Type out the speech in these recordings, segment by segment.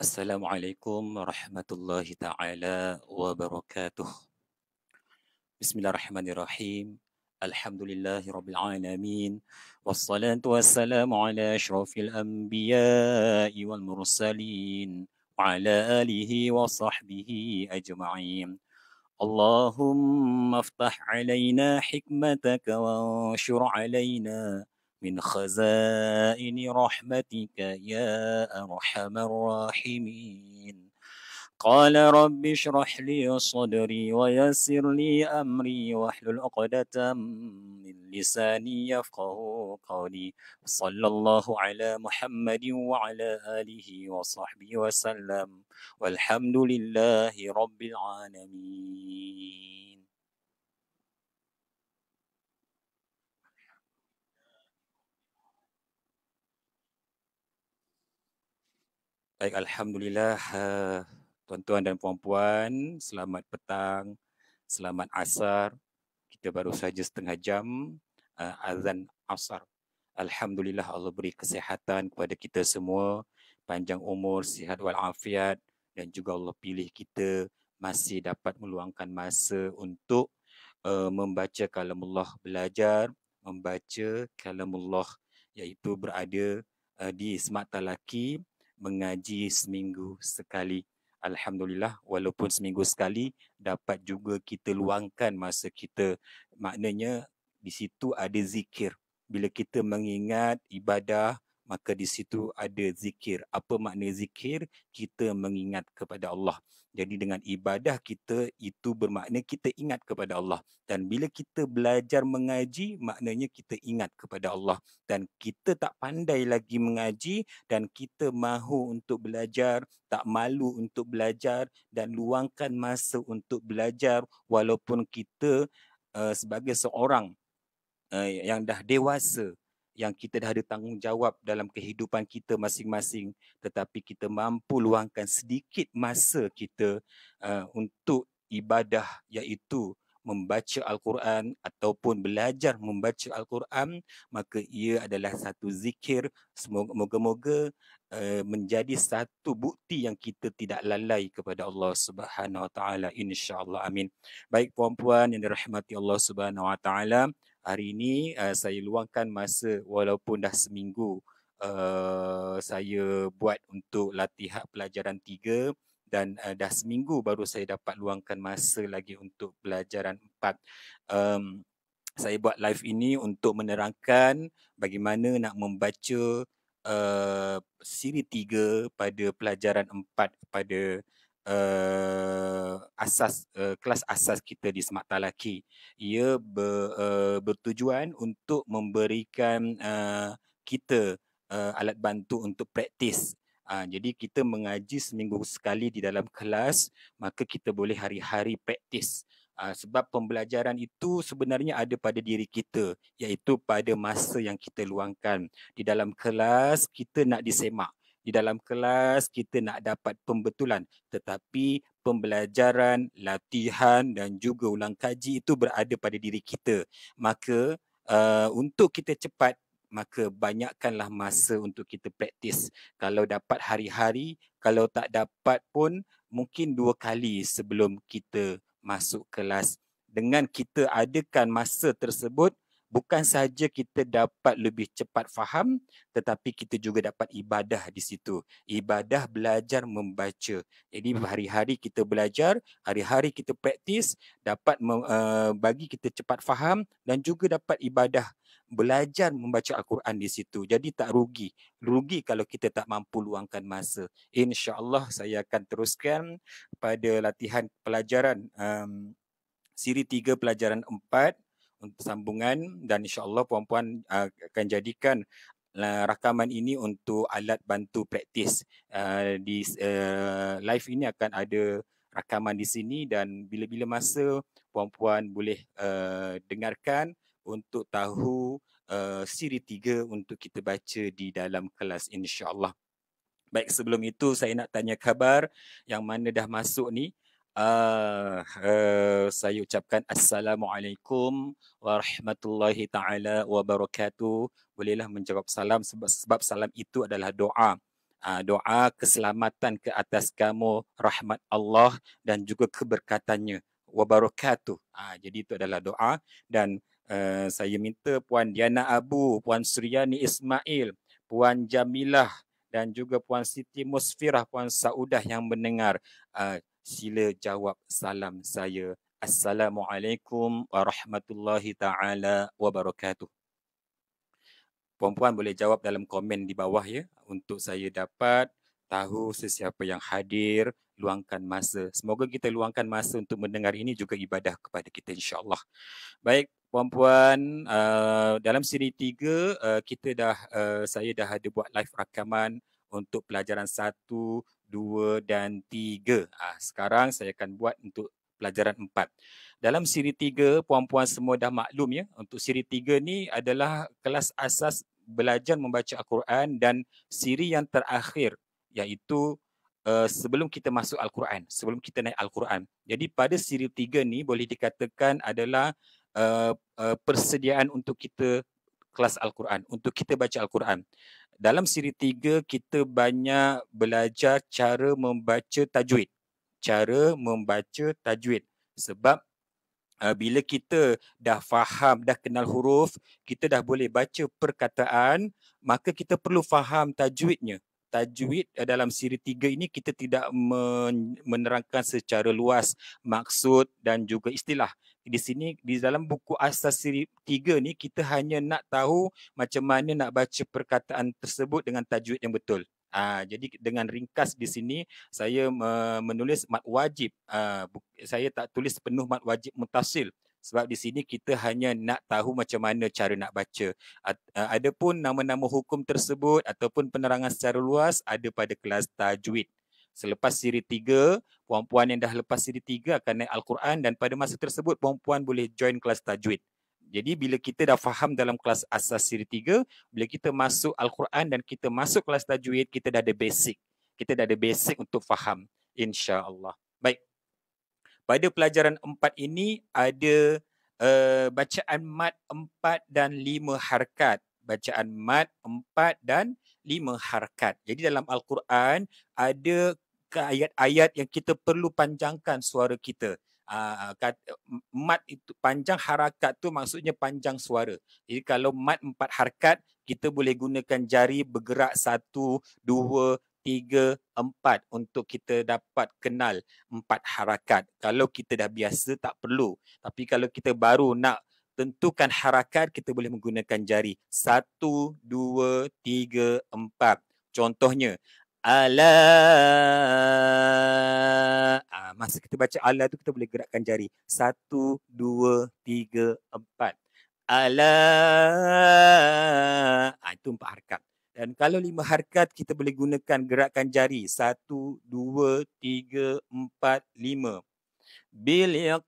Assalamualaikum warahmatullahi taala wabarakatuh. Bismillahirrahmanirrahim. Alhamdulillahirabbil alamin. Wassalatu wassalamu ala asyrafil anbiya'i wal mursalin wa ala alihi wa sahbihi ajma'in. اللهم افتح علينا حكمتك وانشر علينا من خزائن رحمتك يا أرحم الراحمين. قال رب اشرح لي صدري ويسر لي أمري واحلل عقدة من لساني يفقه قولي. صلى الله على محمد وعلى آله وصحبه وسلم والحمد لله رب العالمين. Baik, Alhamdulillah, tuan-tuan dan puan-puan, selamat petang, selamat asar. Kita baru saja setengah jam azan asar. Alhamdulillah, Allah beri kesihatan kepada kita semua, panjang umur, sihat walafiat, dan juga Allah pilih kita masih dapat meluangkan masa untuk membaca kalamullah, belajar membaca kalamullah, iaitu berada di Smart Talaki, mengaji seminggu sekali. Alhamdulillah, walaupun seminggu sekali, dapat juga kita luangkan masa kita. Maknanya di situ ada zikir. Bila kita mengingat ibadah, maka di situ ada zikir. Apa makna zikir? Kita mengingat kepada Allah. Jadi dengan ibadah kita, itu bermakna kita ingat kepada Allah. Dan bila kita belajar mengaji, maknanya kita ingat kepada Allah. Dan kita tak pandai lagi mengaji dan kita mahu untuk belajar, tak malu untuk belajar dan luangkan masa untuk belajar walaupun kita sebagai seorang yang dah dewasa, yang kita dah ada tanggungjawab dalam kehidupan kita masing-masing, tetapi kita mampu luangkan sedikit masa kita untuk ibadah, iaitu membaca Al-Quran ataupun belajar membaca Al-Quran, maka ia adalah satu zikir. Moga-moga menjadi satu bukti yang kita tidak lalai kepada Allah Subhanahu Wa Taala, insya-Allah, amin. Baik puan-puan yang dirahmati Allah Subhanahu Wa Taala, hari ini saya luangkan masa walaupun dah seminggu saya buat untuk latihan pelajaran 3 dan dah seminggu baru saya dapat luangkan masa lagi untuk pelajaran 4. Saya buat live ini untuk menerangkan bagaimana nak membaca siri 3 pada pelajaran 4 pada kelas asas kita di Smart Talaki. Ia bertujuan untuk memberikan kita alat bantu untuk praktis. Jadi kita mengaji seminggu sekali di dalam kelas, maka kita boleh hari-hari praktis. Sebab pembelajaran itu sebenarnya ada pada diri kita, iaitu pada masa yang kita luangkan. Di dalam kelas kita nak disemak. Di dalam kelas kita nak dapat pembetulan, tetapi pembelajaran, latihan dan juga ulang kaji itu berada pada diri kita. Maka untuk kita cepat, maka banyakkanlah masa untuk kita praktis. Kalau dapat hari-hari, kalau tak dapat pun mungkin 2 kali sebelum kita masuk kelas. Dengan kita adakan masa tersebut, bukan sahaja kita dapat lebih cepat faham, tetapi kita juga dapat ibadah di situ. Ibadah belajar membaca. Jadi hari-hari kita belajar, hari-hari kita praktis, dapat bagi kita cepat faham dan juga dapat ibadah belajar membaca Al-Quran di situ. Jadi tak rugi. Rugi kalau kita tak mampu luangkan masa. InsyaAllah saya akan teruskan pada latihan pelajaran siri 3 pelajaran 4 untuk sambungan, dan insyaAllah puan-puan akan jadikan rakaman ini untuk alat bantu praktis. Di live ini akan ada rakaman di sini dan bila-bila masa puan-puan boleh dengarkan untuk tahu siri 3 untuk kita baca di dalam kelas, insyaAllah. Baik, sebelum itu saya nak tanya khabar yang mana dah masuk ni. Saya ucapkan Assalamualaikum warahmatullahi taala wabarakatuh. Bolehlah menjawab salam sebab salam itu adalah doa. Doa keselamatan ke atas kamu, rahmat Allah dan juga keberkatannya. Wabarakatuh. Jadi itu adalah doa dan saya minta Puan Diana Abu, Puan Suryani Ismail, Puan Jamilah dan juga Puan Siti Musfirah, Puan Saudah yang mendengar. Sila jawab salam saya. Assalamualaikum warahmatullahi taala wabarakatuh. Puan-puan boleh jawab dalam komen di bawah ya untuk saya dapat tahu sesiapa yang hadir, luangkan masa. Semoga kita luangkan masa untuk mendengar ini juga ibadah kepada kita insya-Allah. Baik, puan-puan, dalam siri 3 saya dah ada buat live rakaman untuk pelajaran 1, 2 dan 3. Sekarang saya akan buat untuk pelajaran 4. Dalam siri 3, puan-puan semua dah maklum ya, untuk siri 3 ni adalah kelas asas belajar membaca Al-Quran dan siri yang terakhir iaitu sebelum kita masuk Al-Quran, sebelum kita naik Al-Quran. Jadi pada siri 3 ni boleh dikatakan adalah persediaan untuk kita kelas Al-Quran, untuk kita baca Al-Quran. Dalam siri 3 kita banyak belajar cara membaca tajwid. Cara membaca tajwid. Sebab bila kita dah faham, dah kenal huruf, kita dah boleh baca perkataan, maka kita perlu faham tajwidnya. Tajwid dalam siri 3 ini kita tidak menerangkan secara luas maksud dan juga istilah. Di sini, di dalam buku asas siri 3 ni, kita hanya nak tahu macam mana nak baca perkataan tersebut dengan tajwid yang betul. Jadi dengan ringkas di sini saya menulis mad wajib. Saya tak tulis penuh mad wajib mutasil sebab di sini kita hanya nak tahu macam mana cara nak baca. Adapun nama-nama hukum tersebut ataupun penerangan secara luas ada pada kelas tajwid. Selepas siri 3, puan-puan yang dah lepas siri 3 akan naik Al-Quran dan pada masa tersebut puan-puan boleh join kelas tajwid. Jadi bila kita dah faham dalam kelas asas siri 3, bila kita masuk Al-Quran dan kita masuk kelas tajwid, kita dah ada basic. Kita dah ada basic untuk faham, insya-Allah. Baik. Pada pelajaran 4 ini ada bacaan mad 4 dan 5 harakat. Bacaan mad 4 dan 5 harakat. Jadi dalam Al-Quran ada ayat-ayat yang kita perlu panjangkan suara kita. Mad itu panjang, harakat tu maksudnya panjang suara. Jadi kalau mad 4 harakat, kita boleh gunakan jari bergerak 1, 2, 3, 4 untuk kita dapat kenal 4 harakat. Kalau kita dah biasa tak perlu. Tapi kalau kita baru nak tentukan harakat, kita boleh menggunakan jari 1, 2, 3, 4. Contohnya ala. Masa kita baca ala tu kita boleh gerakkan jari 1, 2, 3, 4. Ala. Itu 4 harakat. Dan kalau 5 harakat kita boleh gunakan gerakan jari 1, 2, 3, 4, 5. Bil iqa'i.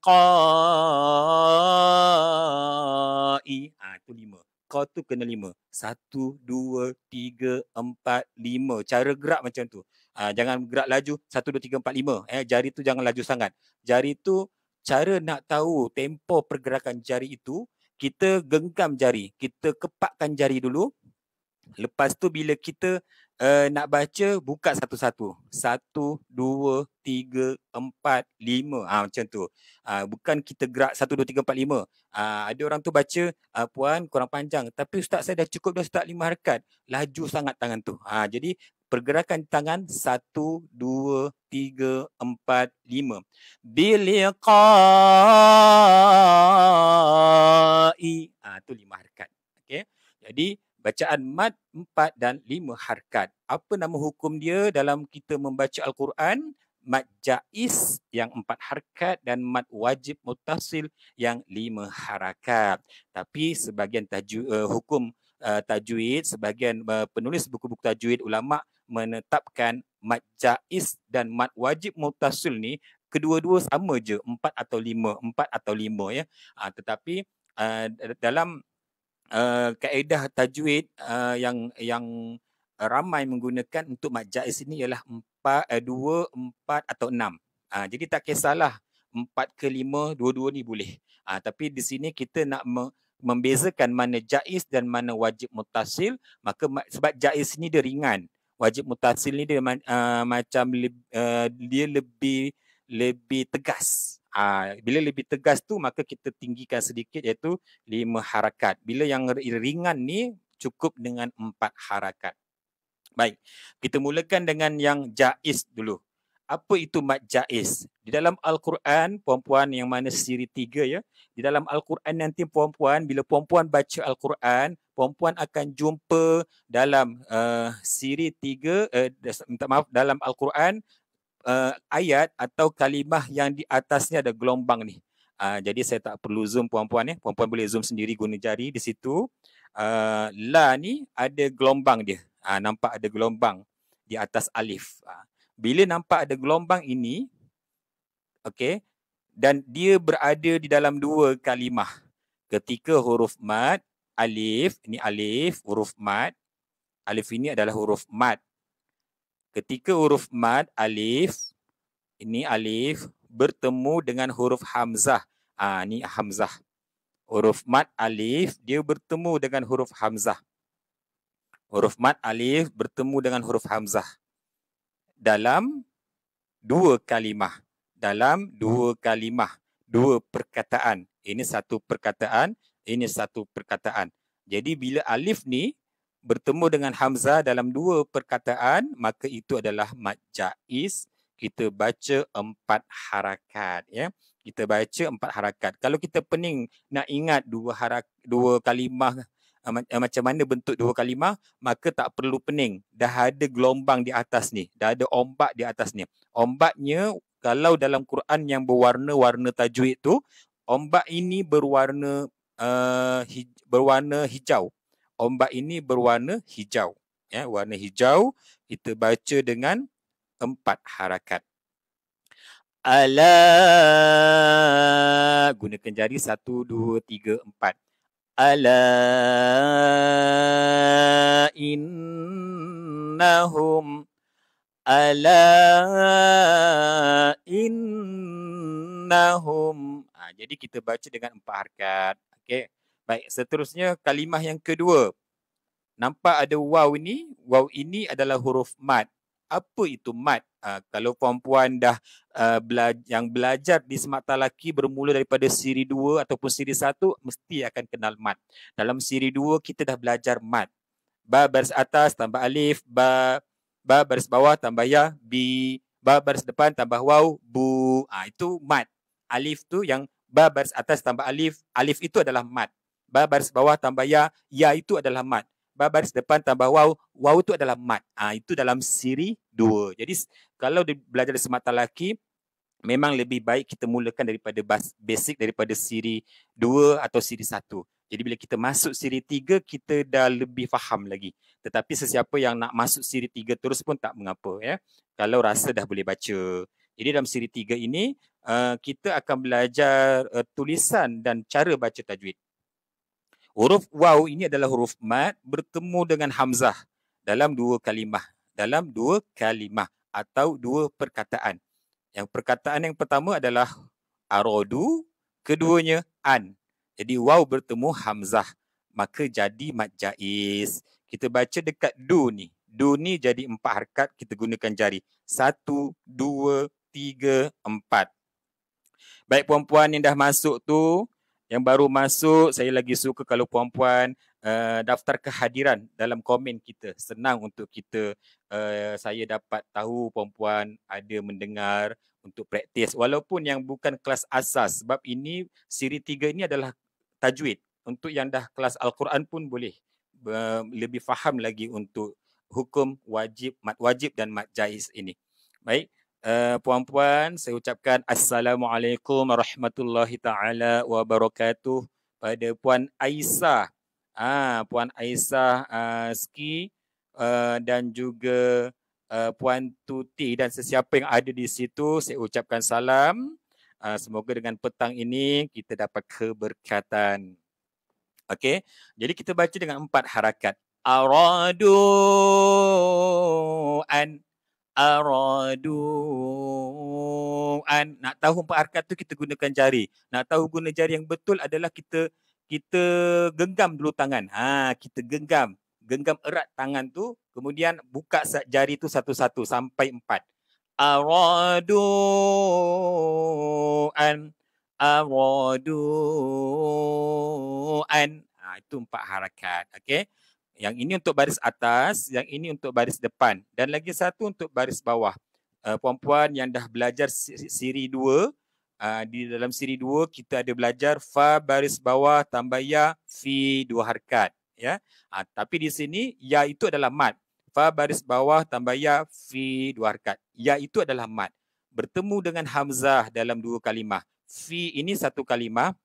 Itu 5. Qa tu kena 5. 1, 2, 3, 4, 5. Cara gerak macam tu. Jangan gerak laju 1, 2, 3, 4, 5. Jari tu jangan laju sangat. Jari tu cara nak tahu tempo pergerakan jari itu, kita genggam jari. Kita kepakkan jari dulu. Lepas tu bila kita nak baca, buka satu-satu. 1, 2, 3, 4, 5. Macam tu. Bukan kita gerak 1, 2, 3, 4, 5. Ada orang tu baca, puan kurang panjang. Tapi ustaz saya dah cukup dah ustaz 5 harakat. Laju sangat tangan tu. Jadi pergerakan tangan 1, 2, 3, 4, 5. Biliqa'i. Tu 5 harakat. Okay. Jadi bacaan mad 4 dan 5 harakat. Apa nama hukum dia dalam kita membaca Al-Quran? Mad jaiz yang 4 harakat dan mad wajib mutasil yang 5 harakat. Tapi sebahagian hukum tajwid, sebahagian penulis buku-buku tajwid, ulama menetapkan mad jaiz dan mad wajib mutasil ni kedua-dua sama je, 4 atau 5, 4 atau 5 ya. Tetapi dalam kaedah tajwid yang ramai menggunakan untuk mad jaiz ini ialah 2, 4 atau 6. Jadi tak kisahlah 4 ke 5, dua-dua ni boleh. Tapi di sini kita nak membezakan mana jaiz dan mana wajib mutasil, maka sebab jaiz ni dia ringan. Wajib mutasil ni dia macam dia lebih tegas. Bila lebih tegas tu maka kita tinggikan sedikit iaitu 5 harakat. Bila yang ringan ni cukup dengan 4 harakat. Baik, kita mulakan dengan yang jaiz dulu. Apa itu mad jaiz? Di dalam Al-Quran, puan-puan yang mana siri 3 ya, di dalam Al-Quran nanti puan-puan, bila puan-puan baca Al-Quran, puan-puan akan jumpa dalam siri 3, minta maaf, dalam Al-Quran, ayat atau kalimah yang di atasnya ada gelombang ni. Jadi saya tak perlu zoom puan-puan ya. Puan-puan boleh zoom sendiri guna jari di situ. La ni ada gelombang dia. Nampak ada gelombang di atas alif. Bila nampak ada gelombang ini, okey, dan dia berada di dalam 2 kalimah. Ketika huruf mad, alif, ini alif, huruf mad. Alif ini adalah huruf mad. Ketika huruf mad, alif, ini alif, bertemu dengan huruf hamzah. Ni hamzah. Huruf mad alif, dia bertemu dengan huruf hamzah. Huruf mad alif bertemu dengan huruf hamzah. Dalam 2 kalimah. Dalam 2 kalimah. 2 perkataan. Ini satu perkataan, ini satu perkataan. Jadi bila alif ni bertemu dengan hamzah dalam 2 perkataan, maka itu adalah mad jaiz. Kita baca 4 harakat ya. Kita baca 4 harakat. Kalau kita pening nak ingat 2 kalimah macam mana bentuk 2 kalimah, maka tak perlu pening. Dah ada gelombang di atas ni, dah ada ombak di atas ni. Ombaknya kalau dalam Quran yang berwarna-warna tajwid tu, ombak ini berwarna hijau. Ombak ini berwarna hijau. Ya, warna hijau. Kita baca dengan 4 harakat. Ala, gunakan jari 1, 2, 3, 4. Ala innahum, ala innahum. Jadi kita baca dengan 4 harakat. Okey. Baik, seterusnya kalimah yang kedua. Nampak ada waw ini. Waw ini adalah huruf mad. Apa itu mad? Kalau puan-puan dah yang belajar di Semata Laki bermula daripada siri 2 ataupun siri 1, mesti akan kenal mad. Dalam siri 2 kita dah belajar mad. Ba baris atas tambah alif, ba baris bawah tambah ya, bi, ba baris depan tambah waw, bu. Itu mad. Alif tu yang ba baris atas tambah alif, alif itu adalah mad. Ba baris bawah tambah ya itu adalah mad. Ba baris depan tambah waw, waw itu adalah mad. Itu dalam siri 2. Jadi kalau belajar di Semata Laki, memang lebih baik kita mulakan daripada basic daripada siri 2 atau siri 1. Jadi bila kita masuk siri 3, kita dah lebih faham lagi. Tetapi sesiapa yang nak masuk siri 3 terus pun tak mengapa ya. Kalau rasa dah boleh baca. Jadi dalam siri 3 ini kita akan belajar tulisan dan cara baca tajwid. Huruf waw ini adalah huruf mad bertemu dengan hamzah dalam 2 kalimah. Dalam 2 kalimah atau 2 perkataan. Yang perkataan yang pertama adalah aradu, keduanya an. Jadi waw bertemu hamzah, maka jadi mad jaiz. Kita baca dekat du ni. Du ni jadi 4 harakat, kita gunakan jari. 1, 2, 3, 4. Baik puan-puan yang dah masuk tu, yang baru masuk, saya lagi suka kalau puan-puan daftar kehadiran dalam komen kita. Senang untuk kita, saya dapat tahu puan-puan ada mendengar untuk praktis. Walaupun yang bukan kelas asas, sebab ini siri 3 ini adalah tajwid. Untuk yang dah kelas Al-Quran pun boleh lebih faham lagi untuk hukum wajib, mad wajib dan mad jaiz ini. Baik. Puan-puan, saya ucapkan Assalamualaikum warahmatullahi taala wabarakatuh pada Puan Aisyah. Puan Aisyah Ski dan juga Puan Tuti dan sesiapa yang ada di situ, saya ucapkan salam. Semoga dengan petang ini kita dapat keberkatan. Okey, jadi kita baca dengan 4 harakat. Aradu an, aradu an. Nak tahu 4 harakat tu kita gunakan jari. Nak tahu guna jari yang betul adalah kita genggam dulu tangan. Kita genggam. genggam erat tangan tu, kemudian buka jari tu satu-satu sampai 4. Aradu'an, aradu'an. Itu 4 harakat. Okay. Yang ini untuk baris atas, yang ini untuk baris depan. Dan lagi satu untuk baris bawah. Puan-puan yang dah belajar siri 2, di dalam siri 2 kita ada belajar fa baris bawah tambah ya fi 2 harakat. Ya. Tapi di sini ya itu adalah mad. Fa baris bawah tambah ya fi 2 harakat. Ya itu adalah mad. Bertemu dengan hamzah dalam 2 kalimah. Fi ini 1 kalimah.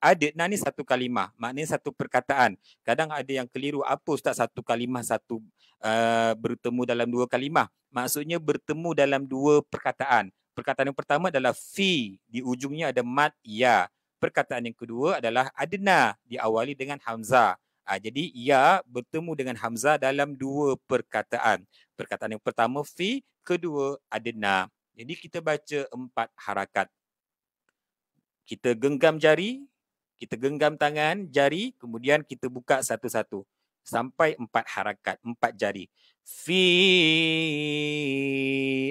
Adna ni 1 kalimah. Maknanya 1 perkataan. Kadang ada yang keliru. Apa Ustaz 1 kalimah bertemu dalam 2 kalimah? Maksudnya bertemu dalam 2 perkataan. Perkataan yang pertama adalah fi. Di ujungnya ada mad ya. Perkataan yang kedua adalah adna. Diawali dengan hamzah. Jadi ya bertemu dengan hamzah dalam 2 perkataan. Perkataan yang pertama fi, kedua adna. Jadi kita baca 4 harakat. Kita genggam jari, kita genggam tangan, jari, kemudian kita buka satu-satu. Sampai 4 harakat, 4 jari. Fi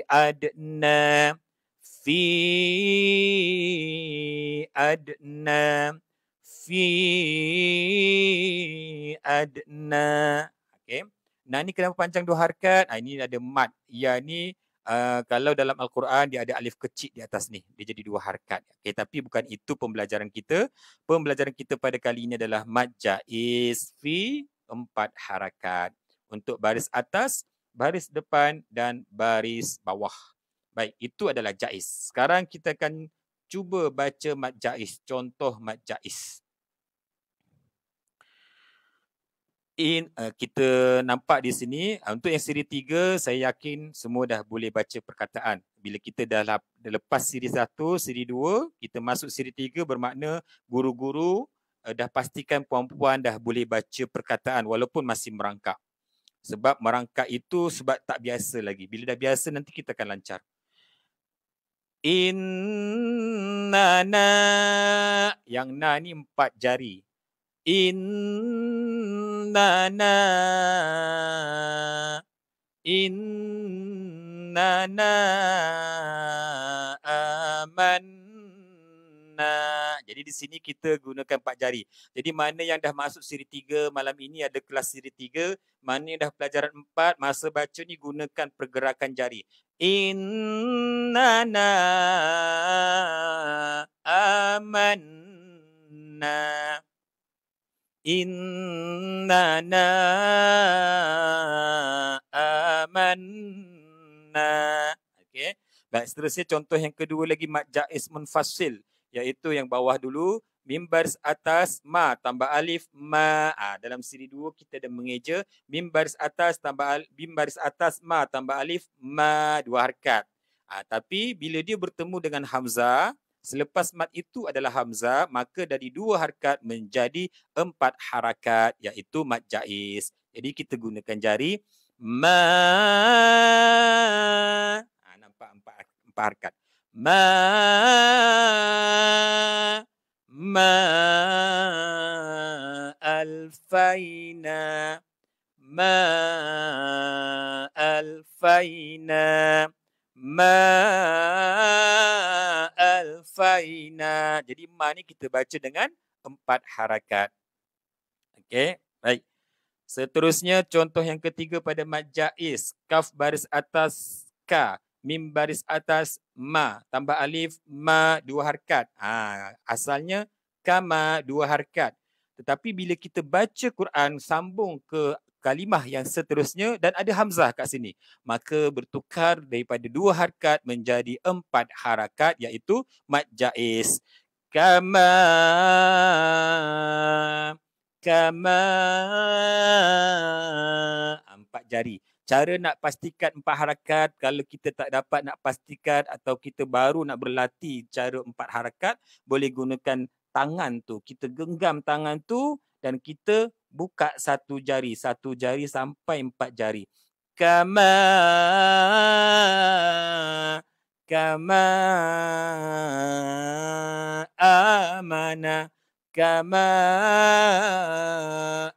adna, fi adna, fi adna. Okay. Nah ni kenapa panjang 2 harakat? Ini ada mad. Ya ni kalau dalam Al-Quran dia ada alif kecil di atas ni. Dia jadi 2 harakat. Okay, tapi bukan itu pembelajaran kita. Pembelajaran kita pada kali ini adalah mad jaiz fi 4 harakat. Untuk baris atas, baris depan dan baris bawah. Baik, itu adalah jaiz. Sekarang kita akan cuba baca mad jaiz. Contoh mad jaiz. Kita nampak di sini, untuk yang siri 3, saya yakin semua dah boleh baca perkataan. Bila kita dah lepas siri 1, siri 2, kita masuk siri 3, bermakna guru-guru dah pastikan puan-puan dah boleh baca perkataan walaupun masih merangkak. Sebab merangkak itu sebab tak biasa lagi. Bila dah biasa nanti kita akan lancar. Innana, yang na ni 4 jari. Innana amanna. Jadi di sini kita gunakan 4 jari. Jadi mana yang dah masuk siri 3 malam ini ada kelas siri 3, mana yang dah pelajaran 4, masa baca ni gunakan pergerakan jari. Innana amanna. Innana amanna. Okey. Baik, seterusnya contoh yang kedua lagi mad jaiz munfasil, iaitu yang bawah dulu, mim baris atas ma tambah alif ma. Dalam siri 2 kita ada mengeja mim baris atas tambah mim baris atas ma tambah alif ma 2 harakat. Tapi bila dia bertemu dengan hamzah, selepas mad itu adalah hamzah, maka dari 2 harakat menjadi 4 harakat, iaitu mad jaiz. Jadi kita gunakan jari ma. Nampak 4 harakat. Ma alfaina, ma alfaina, ma alfaina. Jadi ma ni kita baca dengan 4 harakat. Okey, baik. Seterusnya contoh yang ketiga pada mad jaiz, kaf baris atas ka, mim baris atas ma tambah alif ma 2 harakat. Asalnya kama 2 harakat. Tetapi bila kita baca Quran sambung ke kalimah yang seterusnya dan ada hamzah kat sini, maka bertukar daripada 2 harakat menjadi 4 harakat, iaitu mad jaiz. Kama 4 jari. Cara nak pastikan 4 harakat, kalau kita tak dapat nak pastikan atau kita baru nak berlatih cara 4 harakat, boleh gunakan tangan tu. Kita genggam tangan tu dan kita buka satu jari sampai 4 jari. Kama amana, kama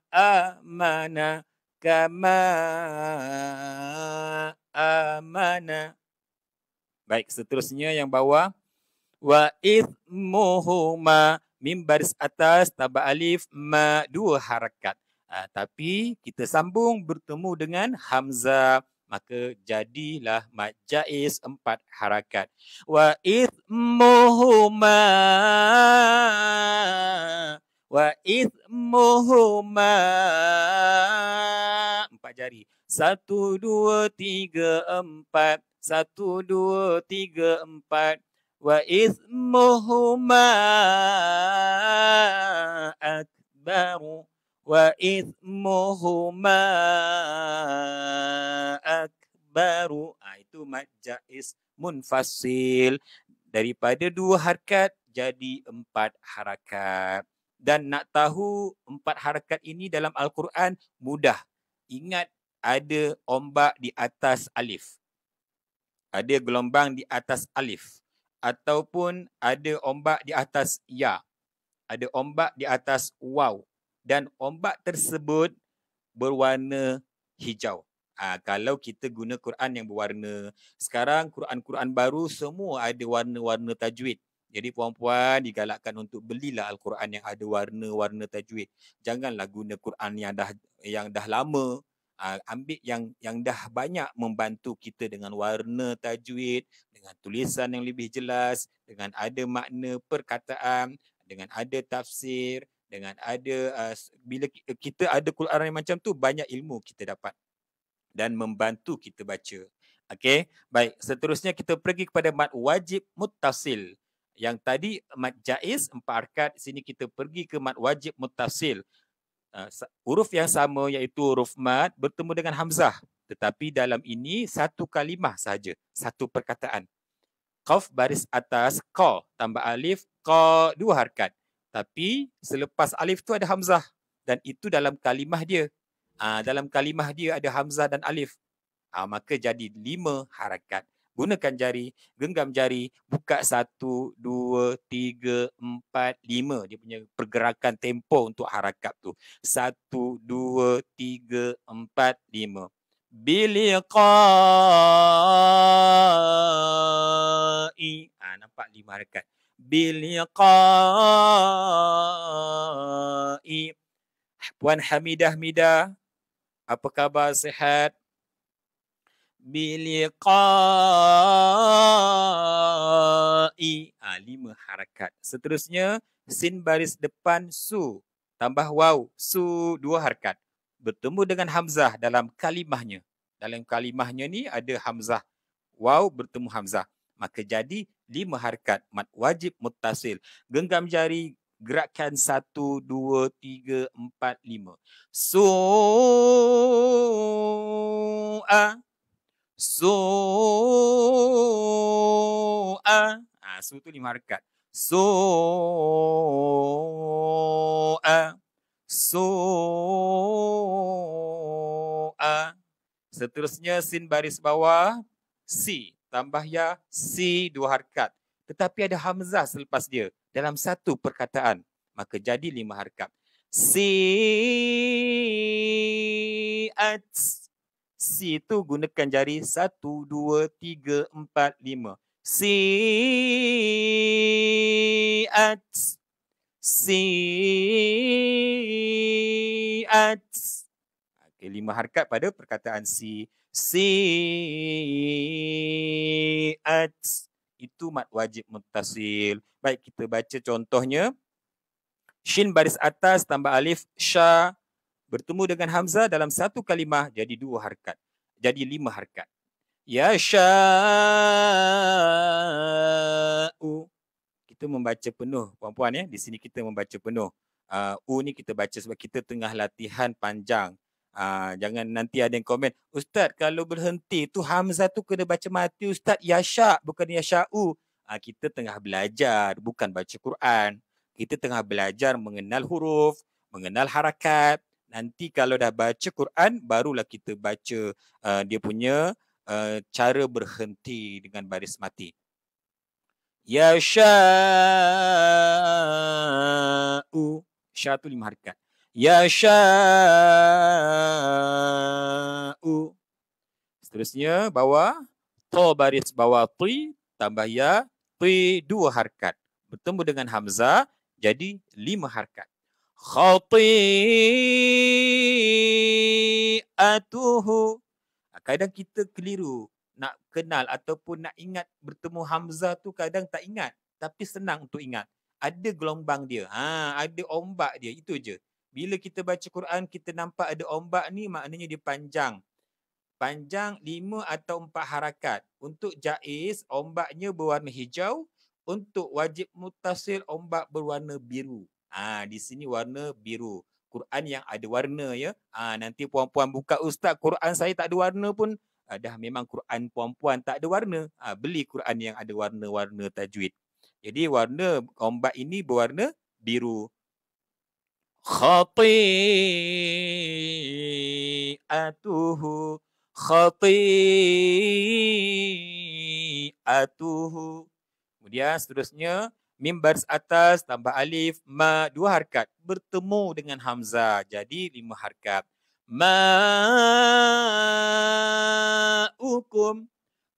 amana, kama amana. Baik, seterusnya yang bawah. Wa ithmuhuma, mim baris atas tambah alif ma, dua harakat. Tapi kita sambung bertemu dengan hamzah, maka jadilah mad jaiz 4 harakat. Wa ithmuhuma, wa ithmuhuma, 4 jari. 1 2 3 4, 1 2 3 4. Wa ithmuhuma akbaru, wa ithmuhuma akbaru. Itu mad jaiz munfasil. Daripada 2 harakat jadi 4 harakat. Dan nak tahu 4 harakat ini dalam Al-Quran mudah. Ingat, ada ombak di atas alif. Ada gelombang di atas alif. Ataupun ada ombak di atas ya. Ada ombak di atas waw. Dan ombak tersebut berwarna hijau. Kalau kita guna Quran yang berwarna. Sekarang Quran-Quran baru semua ada warna-warna tajwid. Jadi puan-puan digalakkan untuk belilah Al-Quran yang ada warna-warna tajwid. Janganlah guna Quran yang dah lama. Ambil yang dah banyak membantu kita dengan warna tajwid, dengan tulisan yang lebih jelas, dengan ada makna perkataan, dengan ada tafsir, dengan ada bila kita ada Quran yang macam tu, banyak ilmu kita dapat dan membantu kita baca. Okey, baik, seterusnya kita pergi kepada mad wajib muttasil. Yang tadi mad jaiz 4 harakat, sini kita pergi ke mad wajib muttasil. Huruf yang sama iaitu huruf mad bertemu dengan hamzah, tetapi dalam ini satu kalimah sahaja, satu perkataan. Qaf baris atas qa tambah alif, qa 2 harakat. Tapi selepas alif tu ada hamzah dan itu dalam kalimah dia. Dalam kalimah dia ada hamzah dan alif. Maka jadi 5 harakat. Gunakan jari, genggam jari, buka 1, 2, 3, 4, 5. Dia punya pergerakan tempo untuk harakat tu. 1, 2, 3, 4, 5. Biliqa'i. Nampak 5 harakat. Biliqa'i. Puan Hamidah Mida, apa khabar, sihat? Biliqa'i. 5 harakat. Seterusnya sin baris depan su tambah waw, su 2 harakat. Bertemu dengan hamzah dalam kalimahnya. Dalam kalimahnya ni ada hamzah. Waw bertemu hamzah. Maka jadi 5 harakat. Mad wajib muttasil. Genggam jari, gerakkan 1, 2, 3, 4, 5. Su'a. Su'a. Su tu 5 harakat. Su'a. Su'a. Seterusnya sin baris bawah, si tambah ya, si 2 harakat. Tetapi ada hamzah selepas dia dalam satu perkataan. Maka jadi 5 harakat. Si'at. Si itu gunakan jari 1, 2, 3, 4, 5. Si'at. Si'at. 5 harakat pada perkataan si. Si'at. Itu mad wajib muttasil. Baik, kita baca contohnya. Shin baris atas tambah alif, sya bertemu dengan hamzah dalam satu kalimah jadi 2 harakat. Jadi 5 harakat. Ya sya'u. Kita membaca penuh, puan-puan ya. Di sini kita membaca penuh. U ni kita baca sebab kita tengah latihan panjang. Jangan nanti ada yang komen, Ustaz kalau berhenti tu hamzah tu kena baca mati Ustaz, ya sya' bukan ya sya'u. Kita tengah belajar, bukan baca Quran. Kita tengah belajar mengenal huruf, mengenal harakat. Nanti kalau dah baca Quran, barulah kita baca dia punya cara berhenti dengan baris mati. Ya sya'u. Sya' tu 5 harakat. Yasha'u. Seterusnya bawah. To baris bawah ti tambah ya. Ti 2 harkat. Bertemu dengan hamzah jadi 5 harkat. Khati'atuhu. Kadang kita keliru nak kenal ataupun nak ingat bertemu hamzah tu kadang tak ingat. Tapi senang untuk ingat. Ada gelombang dia. Ada ombak dia. Itu je. Bila kita baca Quran, kita nampak ada ombak ni maknanya dia panjang. Panjang 5 atau 4 harakat. Untuk jaiz, ombaknya berwarna hijau. Untuk wajib muttasil, ombak berwarna biru. Di sini warna biru. Quran yang ada warna ya. Nanti puan-puan buka, ustaz Quran saya tak ada warna pun. Dah memang Quran puan-puan tak ada warna. Beli Quran yang ada warna-warna tajwid. Jadi warna ombak ini berwarna biru. Khati'atuhu. Khati'atuhu. Kemudian seterusnya mim baris atas tambah alif ma 2 harkat bertemu dengan hamzah jadi 5 harkat. Ma'ukum.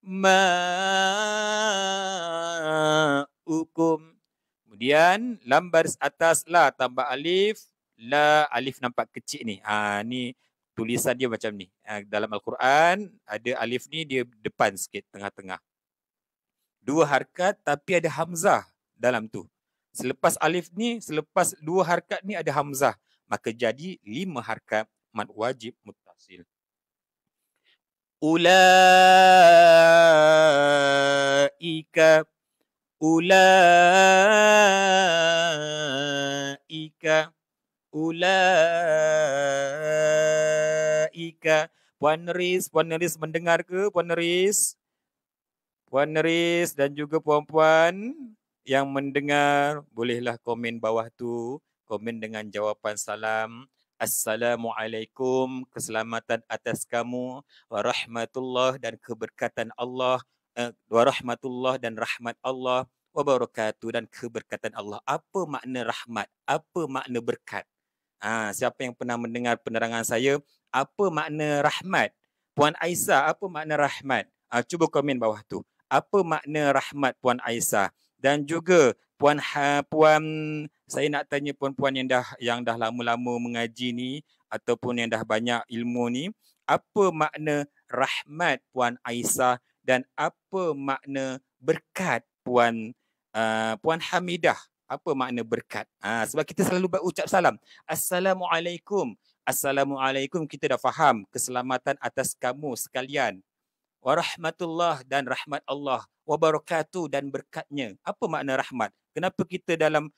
Ma'ukum. Kemudian lam baris atas la tambah alif. La alif nampak kecil ni. Ni tulisan dia macam ni. Dalam Al-Quran ada alif ni dia depan sikit tengah-tengah. 2 harkat tapi ada hamzah dalam tu. Selepas alif ni, selepas 2 harkat ni ada hamzah. Maka jadi 5 harkat mad wajib muttasil. Ulaika. Ulaika. Ulaika. Puan Neris mendengar ke Puan Neris? Puan Neris dan juga puan-puan yang mendengar, bolehlah komen bawah tu, komen dengan jawapan salam. Assalamualaikum, keselamatan atas kamu, warahmatullah dan keberkatan Allah, warahmatullah dan rahmat Allah, wabarakatuh dan keberkatan Allah. Apa makna rahmat? Apa makna berkat? Siapa yang pernah mendengar penerangan saya, apa makna rahmat? Puan Aisyah, apa makna rahmat? Cuba komen bawah tu. Apa makna rahmat Puan Aisyah? Dan juga puan saya nak tanya puan-puan yang dah lama-lama mengaji ni ataupun yang dah banyak ilmu ni, apa makna rahmat Puan Aisyah dan apa makna berkat Puan Hamidah? Apa makna berkat? Sebab kita selalu berucap salam. Assalamualaikum. Assalamualaikum kita dah faham keselamatan atas kamu sekalian. Warahmatullah dan rahmat Allah, wabarakatuh dan berkatnya. Apa makna rahmat? Kenapa kita dalam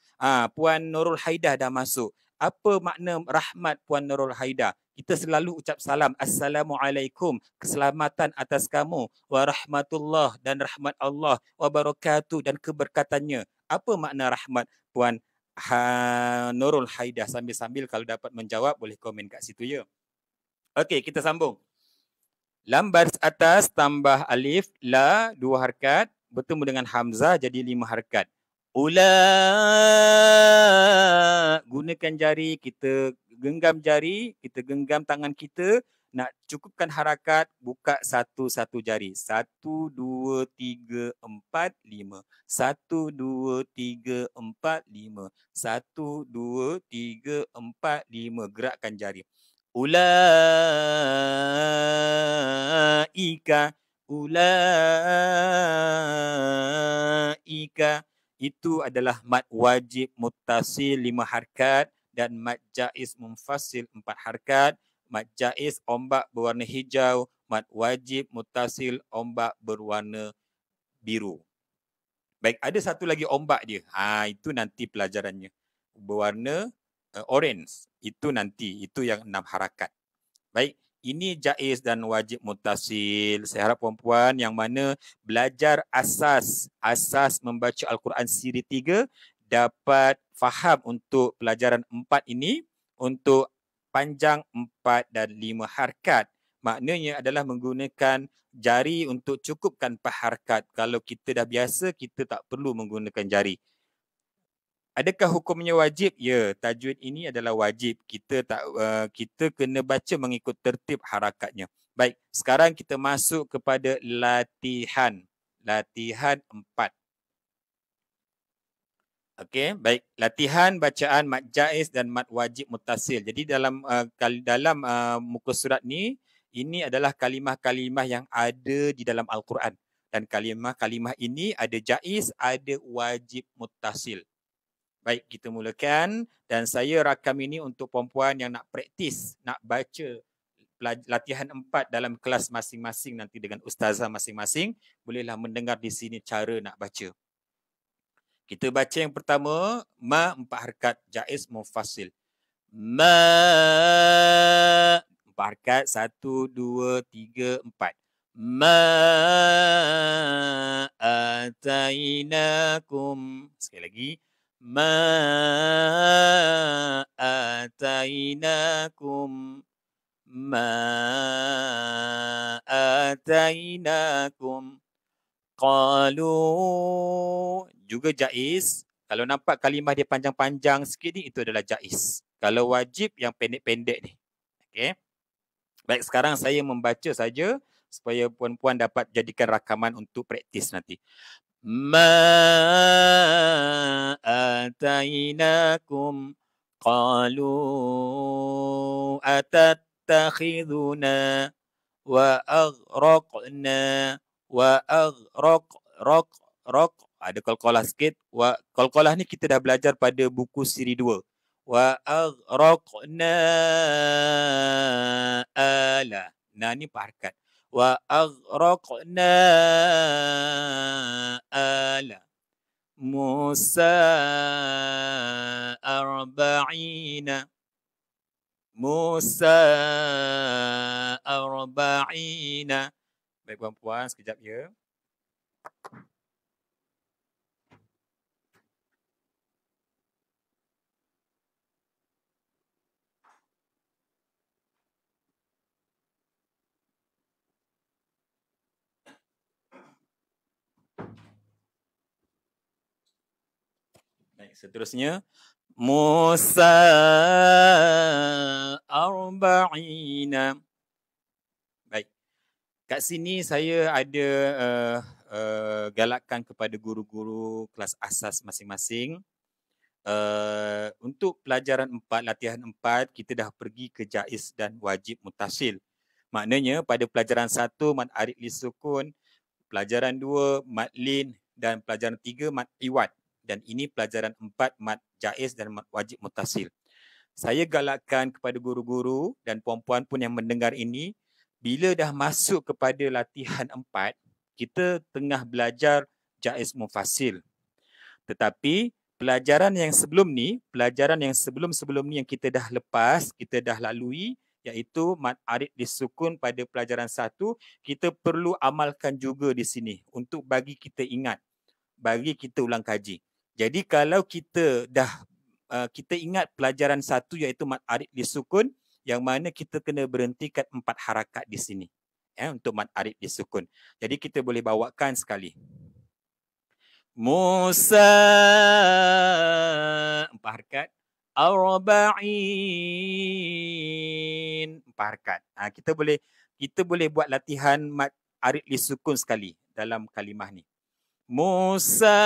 Puan Nurul Haidah dah masuk? Apa makna rahmat Puan Nurul Haidah? Kita selalu ucap salam. Assalamualaikum, keselamatan atas kamu. Warahmatullah dan rahmat Allah, wabarakatuh dan keberkatannya. Apa makna rahmat Puan Nurul Haidah? Sambil-sambil kalau dapat menjawab boleh komen kat situ ya. Okey, kita sambung. Lam baris atas tambah alif, la 2 harkat, bertemu dengan hamzah jadi 5 harkat. Gunakan jari, kita genggam tangan kita, nak cukupkan harakat, buka satu-satu jari. 1, 2, 3, 4, 5. 1, 2, 3, 4, 5. 1, 2, 3, 4, 5. Gerakkan jari. Ulaika. Itu adalah mad wajib muttasil 5 harkat dan mad jaiz munfasil 4 harkat. Mad jaiz ombak berwarna hijau, mad wajib muttasil ombak berwarna biru. Baik, ada satu lagi ombak dia. Itu nanti pelajarannya. Berwarna orange. Itu nanti, itu yang 6 harakat. Baik, ini jaiz dan wajib muttasil. Saya harap puan-puan yang mana belajar asas membaca Al-Quran siri 3 dapat faham untuk pelajaran 4 ini untuk panjang 4 dan 5 harkat. Maknanya adalah menggunakan jari untuk cukupkan 4 harkat. Kalau kita dah biasa, kita tak perlu menggunakan jari. Adakah hukumnya wajib? Ya, tajwid ini adalah wajib. Kita kena baca mengikut tertib harakatnya. Baik, sekarang kita masuk kepada latihan. Latihan 4. Okey, baik. Latihan bacaan mad jaiz dan mad wajib muttasil. Jadi dalam muka surat ni, ini adalah kalimah-kalimah yang ada di dalam Al-Quran. Dan kalimah-kalimah ini ada jaiz, ada wajib muttasil. Baik, kita mulakan dan saya rakam ini untuk perempuan yang nak praktis, nak baca latihan 4 dalam kelas masing-masing nanti dengan ustazah masing-masing, bolehlah mendengar di sini cara nak baca. Kita baca yang pertama, ma 4 harakat jaiz mufasil. Ma 4 harakat 1 2 3 4. Ma atainakum. Sekali lagi. Ma atainakum. Ma atainakum. Qalu juga jaiz. Kalau nampak kalimah dia panjang-panjang sikit ni, itu adalah jaiz. Kalau wajib yang pendek-pendek ni. Okey. Baik, sekarang saya membaca saja supaya puan-puan dapat jadikan rakaman untuk praktis nanti. Ma atainakum qalu atattakhiduna wa aghraqna wa aghraq ada qalqalah sikit. Qalqalah ni kita dah belajar pada buku siri 2. Wa aghraqna ala. Nah ni harakat. Wa aghraqna ala Musa arba'ina. Musa arba'ina. Baik puan-puan, sekejap ya. Baik, seterusnya. Musa arba'ina. Baik. Kat sini saya ada galakkan kepada guru-guru kelas asas masing-masing. Untuk pelajaran 4, latihan 4, kita dah pergi ke jaiz dan wajib muttasil. Maknanya pada pelajaran 1 mad arid li sukun, pelajaran 2 mad lin dan pelajaran 3 mad iwad. Dan ini pelajaran 4 mad jaiz dan mad wajib muttasil. Saya galakkan kepada guru-guru dan puan-puan pun yang mendengar ini, bila dah masuk kepada latihan 4, kita tengah belajar jaiz mufasil. Tetapi pelajaran yang sebelum ni, pelajaran yang sebelum-sebelum ni yang kita dah lepas, kita dah lalui, iaitu mad arid disukun pada pelajaran 1, kita perlu amalkan juga di sini untuk bagi kita ingat, bagi kita ulang kaji. Jadi kalau kita ingat pelajaran 1 iaitu mad arid disukun, yang mana kita kena berhentikan 4 harakat di sini untuk mad arid disukun. Jadi kita boleh bawakan sekali. Musa 4 harakat, arba'in 4 harakat. Kita boleh buat latihan mad arid disukun sekali dalam kalimah ni. Musa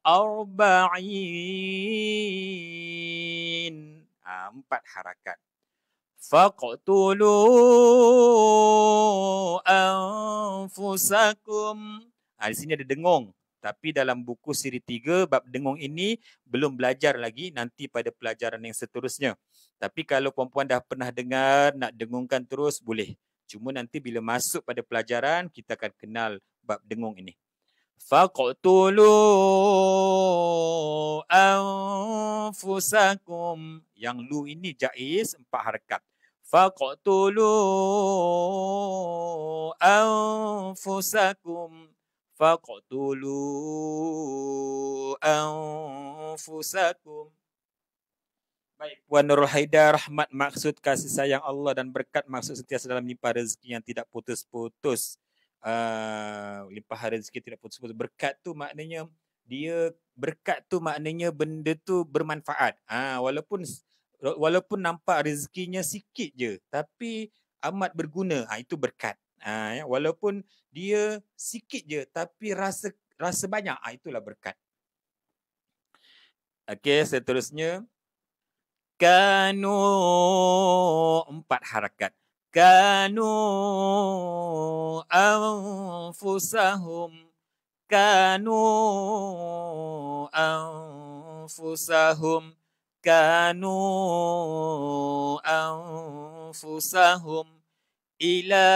arba'in 4 harakat. Faqtulu anfusakum. Di sini ada dengung. Tapi dalam buku siri 3, bab dengung ini belum belajar lagi, nanti pada pelajaran yang seterusnya. Tapi kalau puan-puan dah pernah dengar, nak dengungkan terus, boleh. Cuma nanti bila masuk pada pelajaran, kita akan kenal bab dengung ini. Faqtulu anfusakum. Yang lu ini jaiz 4 harakat. Faqtulu anfusakum. Faqtulu anfusakum. Baik, Puan Nurul Haidar, rahmat maksud kasih sayang Allah dan berkat maksud sentiasa dalam limpah rezeki yang tidak putus-putus. Limpah rezeki tidak putus-putus. Berkat tu maknanya dia berkat tu maknanya benda tu bermanfaat. Walaupun nampak rezekinya sikit je, tapi amat berguna. Itu berkat. Walaupun dia sikit je, tapi rasa banyak. Itulah berkat. Okey, seterusnya. Kanu, 4 harakat. Kanu anfusahum. Kanu anfusahum. Kanu anfusahum. Ila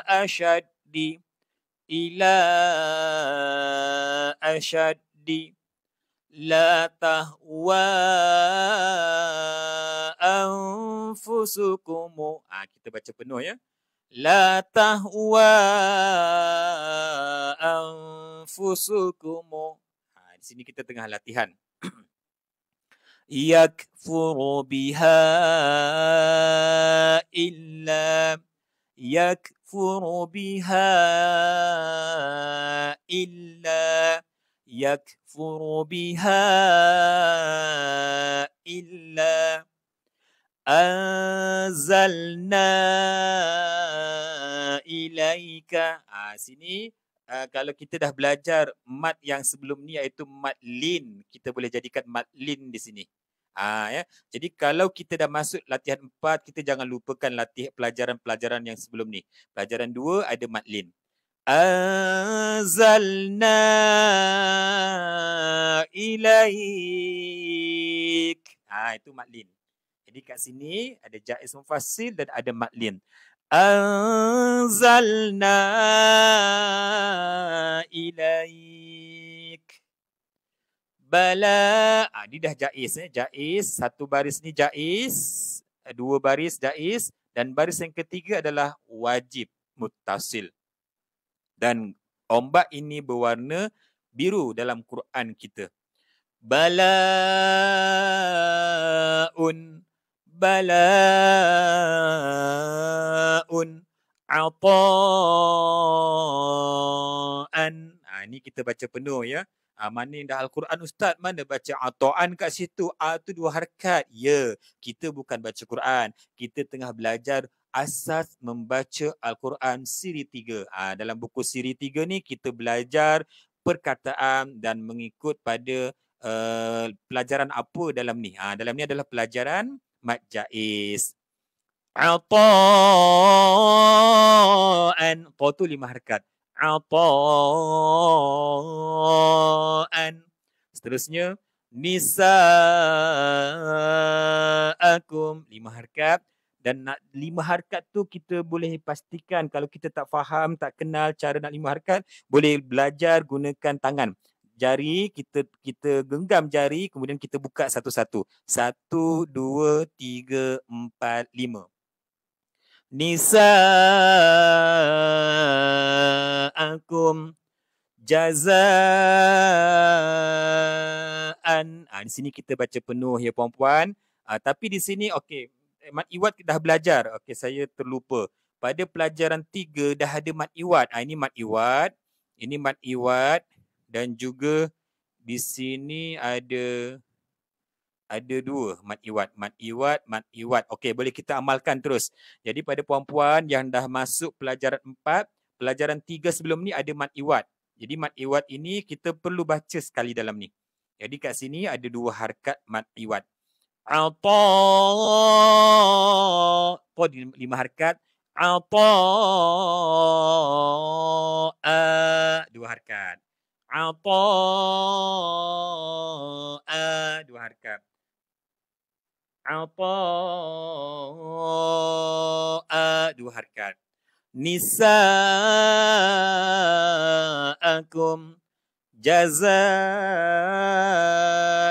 asyaddi. Ila asyaddi. La tahwa anfusukumu. Kita baca penuh ya. La tahwa anfusukumu. Di sini kita tengah latihan. Yakfuru biha illa. Yakfuru biha illa. Yakfuru biha illa anzalna ilaika. Sini kalau kita dah belajar mat yang sebelum ni iaitu mat lin, kita boleh jadikan mat lin di sini. Ya. Jadi kalau kita dah masuk latihan 4, kita jangan lupakan pelajaran-pelajaran yang sebelum ni. Pelajaran 2 ada mat lin. Anzalna ilaik. Itu matlin. Jadi kat sini ada jaiz mufassil dan ada matlin. Anzalna ilaik. Bala. Ni dah jaiz. Jaiz. Satu baris ni jaiz. 2 baris jaiz. Dan baris yang ketiga adalah wajib muttasil. Dan ombak ini berwarna biru dalam Quran kita. Bala'un. Bala'un. Ata'an. Ini kita baca penuh ya. Mana dah Al-Quran Ustaz, mana baca ata'an kat situ? Tu 2 harakat. Ya, kita bukan baca Quran. Kita tengah belajar asas membaca Al-Quran siri 3. Dalam buku siri 3 ni kita belajar perkataan dan mengikut pada pelajaran apa dalam ni. Dalam ni adalah pelajaran mad jaiz. Ata'an. Ta tu 5 harakat. Ata'an. Seterusnya nisa'akum. 5 harakat. Dan nak 5 harakat tu kita boleh pastikan kalau kita tak faham, tak kenal cara nak 5 harakat, boleh belajar gunakan tangan. Jari, kita genggam jari, kemudian kita buka satu-satu. 1, 2, 3, 4, 5. Nisa'akum jazaan. Di sini kita baca penuh ya puan-puan. Tapi di sini okey. Mat iwad dah belajar. Okey, saya terlupa. Pada pelajaran 3 dah ada mat iwad. Ini mat iwad. Ini mat iwad. Dan juga di sini ada 2 mat iwad. Mat iwad, mat iwad. Okey, boleh kita amalkan terus. Jadi pada puan-puan yang dah masuk pelajaran 4, pelajaran 3 sebelum ni ada mat iwad. Jadi mat iwad ini kita perlu baca sekali dalam ni. Jadi kat sini ada 2 harakat mat iwad. Ta 5 harakat. Ata 2 harakat. Ata 2 harakat. Ata 2 harakat. Nisa'akum jaza.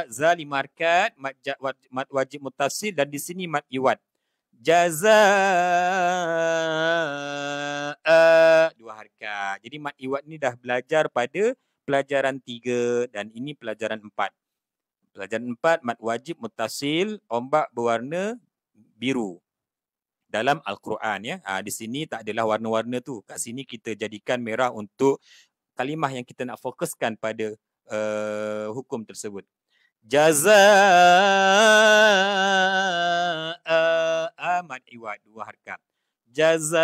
Za 5 harakat, mat wajib muttasil, dan di sini mat iwad. Jazaa 2 harakat. Jadi mat iwad ni dah belajar pada pelajaran 3 dan ini pelajaran 4. Pelajaran 4 mat wajib muttasil, ombak berwarna biru dalam Al-Quran ya. Di sini tak adalah warna-warna tu. Kat sini kita jadikan merah untuk kalimah yang kita nak fokuskan pada hukum tersebut. Jazaa mad iwad, 2 harakat. Jazaa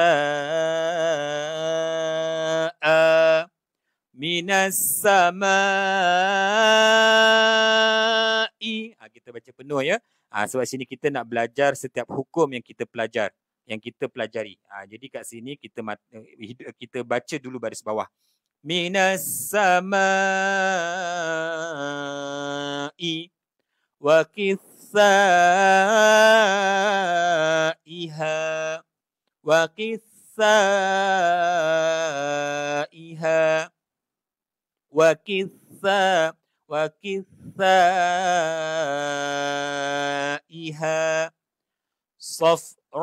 minas samai. Kita baca penuh ya. Sebab sini kita nak belajar setiap hukum yang kita pelajari. Jadi kat sini kita baca dulu baris bawah. Minas samai wa qissaiha wa qissaiha wa qissaiha safra'u.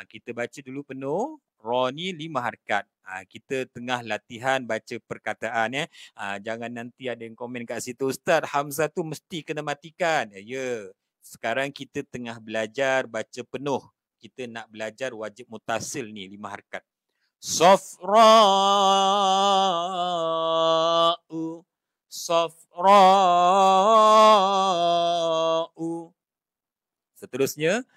Kita baca dulu penuh. Ra ni 5 harakat. Kita tengah latihan baca perkataan ya. Jangan nanti ada yang komen kat situ, Ustaz Hamzah tu mesti kena matikan. Ya. Sekarang kita tengah belajar baca penuh. Kita nak belajar wajib mutasil ni 5 harakat. Safra'u. Safra'u. Seterusnya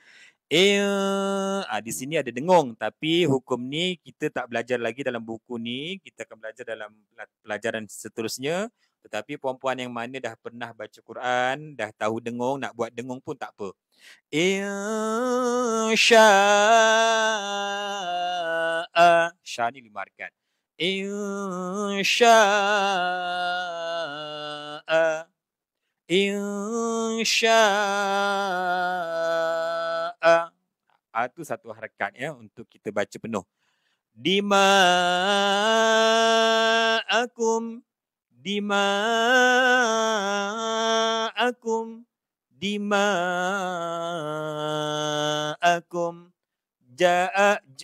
di sini ada dengung, tapi hukum ni kita tak belajar lagi dalam buku ni. Kita akan belajar dalam pelajaran seterusnya. Tetapi puan-puan yang mana dah pernah baca Quran, dah tahu dengung, nak buat dengung pun tak apa. Insya'a. Sya ni 5 harakat. Insya'a. Insya'a. Itu 1 harakat ya untuk kita baca penuh. Dima'akum. Dima'akum. Dima'akum. Ja'akum.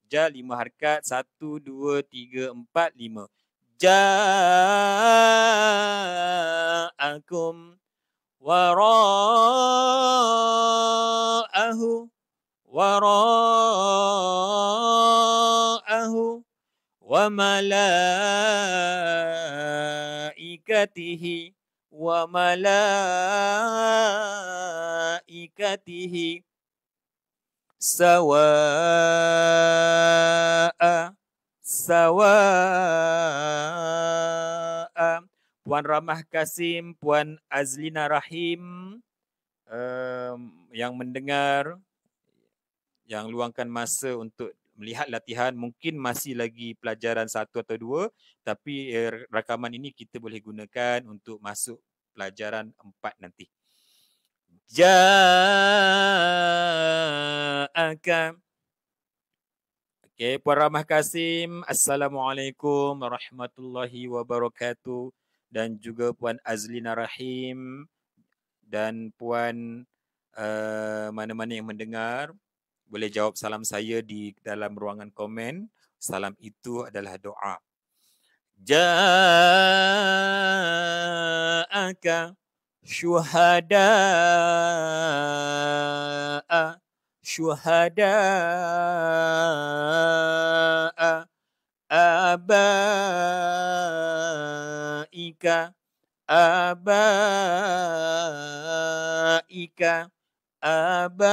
Ja 5 harakat. 1, 2, 3, 4, 5. Ja'akum. Wara'ahu. Wara'ahu. Wa malaikatihi. Wa malaikatihi. Sawa'a. Sawa'a. Puan Ramah Kasim, Puan Azlina Rahim yang mendengar, yang luangkan masa untuk melihat latihan, mungkin masih lagi pelajaran 1 atau 2, tapi rakaman ini kita boleh gunakan untuk masuk pelajaran 4 nanti. Ja'aka. Okey, Puan Ramah Kasim, Assalamualaikum warahmatullahi wabarakatuh. Dan juga Puan Azlina Rahim dan Puan mana-mana yang mendengar, boleh jawab salam saya di dalam ruangan komen. Salam itu adalah doa. Ja'aka syuhada'a. Syuhada'a. Abaika. Abaika. Abaika.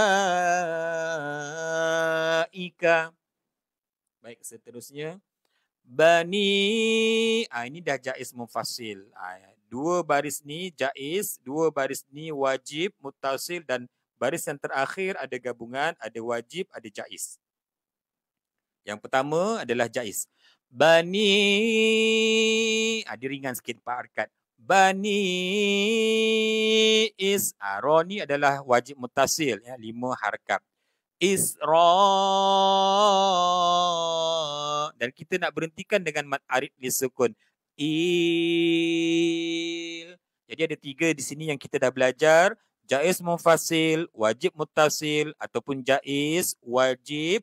Baik, seterusnya. Bani. Ini dah jaiz mufasil. 2 baris ni jaiz, 2 baris ni wajib, muttasil, dan baris yang terakhir ada gabungan, ada wajib, ada jaiz. Yang pertama adalah jaiz. Bani. Dia ringan sikit 4 harakat. Bani Ra ni adalah wajib muttasil ya, 5 harakat. Isra. Dan kita nak berhentikan dengan mad arid lisukun. Il. Jadi ada 3 di sini yang kita dah belajar. Jaiz mufasil, wajib muttasil, ataupun jaiz, wajib,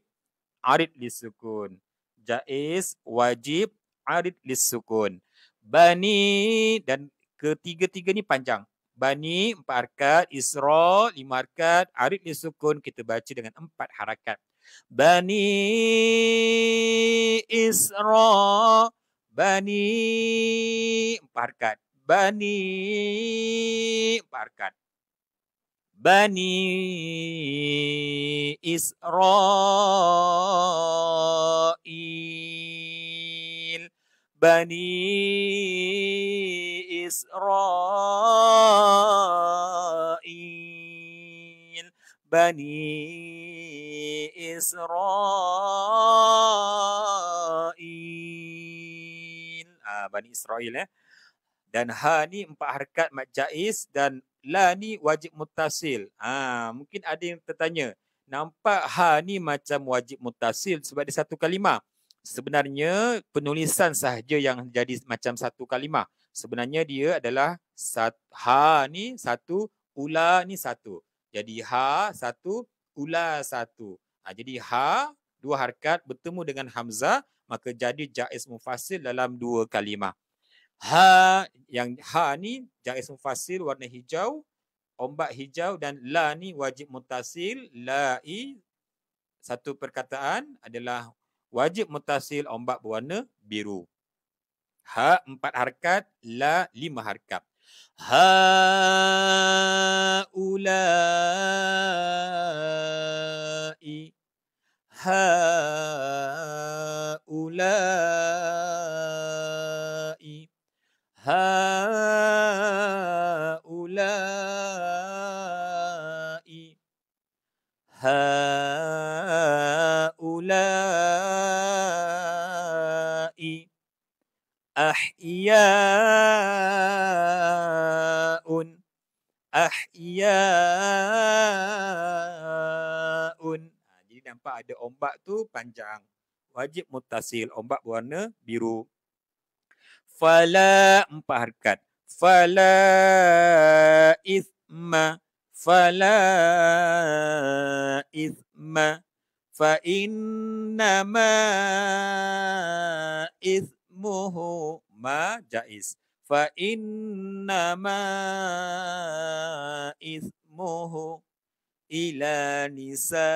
arid lisukun. Jaiz, wajib, arid lisukun. Bani, dan ketiga-tiga ni panjang. Bani 4 harakat, Isra 5 harakat, Arid disukun kita baca dengan 4 harakat. Bani Isra, Bani 4 harakat, Bani 4 harakat. Bani Israil, Bani Israil, Bani Israil. Bani Israil Dan ha ni 4 harakat mad jaiz dan la ni wajib muttasil. Mungkin ada yang tertanya, nampak ha ni macam wajib muttasil sebab dia satu kalimah. Sebenarnya penulisan sahaja yang jadi macam satu kalimah. Sebenarnya dia adalah ha ni satu, ula ni satu. Jadi ha satu, ula satu. Jadi ha 2 harakat bertemu dengan hamzah, maka jadi jaiz mufasil dalam 2 kalimah. Ha ni jaiz mufasil warna hijau, ombak hijau, dan la ni wajib muttasil, la'i satu perkataan adalah wajib muttasil ombak berwarna biru. Ha 4 harakat, la 5 harakat. Ha-ula-i, ha-ula-i, ha-ula-i, ha-ula-i, ahya'un, ahya'un. Jadi nampak ada ombak tu panjang. Wajib muttasil, ombak berwarna biru. Fala 4 harakat. Fala ithma, fala ithma, fa innama ithmuhu, ma jaiz. Fa innama ithmuhu ila nisaikum,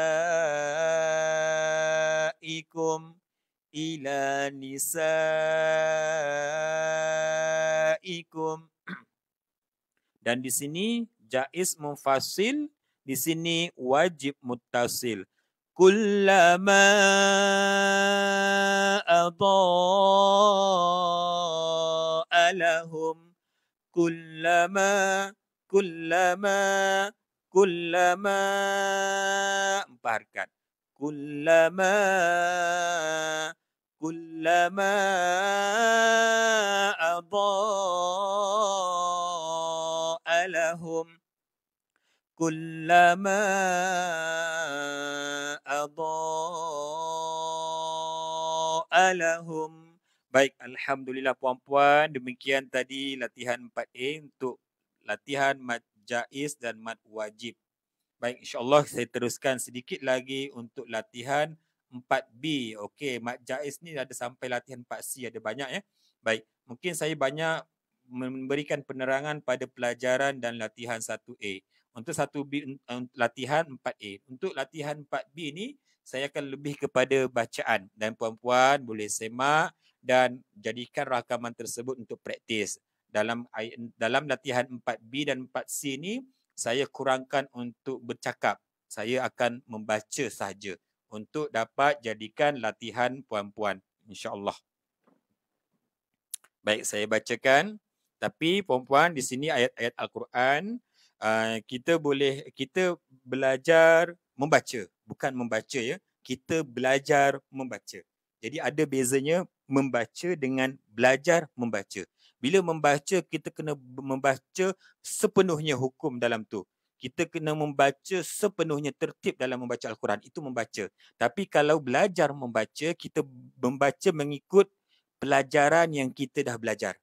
ila nisaikum. Dan di sini jaiz mufasil, di sini wajib muttasil. Kullama adaa lahum, kullama 4 harakat. Kullama adaa lahum, kullama adaa lahum. Baik, alhamdulillah puan-puan, demikian tadi latihan 4A untuk latihan mad jaiz dan mad wajib. Baik, insya-Allah saya teruskan sedikit lagi untuk latihan 4B. Okey, mad jaiz ni ada sampai latihan 4C, ada banyak ya. Baik, mungkin saya banyak memberikan penerangan pada pelajaran dan latihan 1A. Untuk 1B latihan 4A. Untuk latihan 4B ni saya akan lebih kepada bacaan dan puan-puan boleh semak dan jadikan rakaman tersebut untuk praktis. Dalam latihan 4B dan 4C ni saya kurangkan untuk bercakap. Saya akan membaca sahaja untuk dapat jadikan latihan puan-puan, insya-Allah. Baik, saya bacakan. Tapi puan-puan, di sini ayat-ayat Al-Quran, kita belajar membaca, bukan membaca ya. Kita belajar membaca. Jadi ada bezanya membaca dengan belajar membaca. Bila membaca, kita kena membaca sepenuhnya hukum dalam tu. Kita kena membaca sepenuhnya tertib dalam membaca Al-Quran. Itu membaca. Tapi kalau belajar membaca, kita membaca mengikut pelajaran yang kita dah belajar.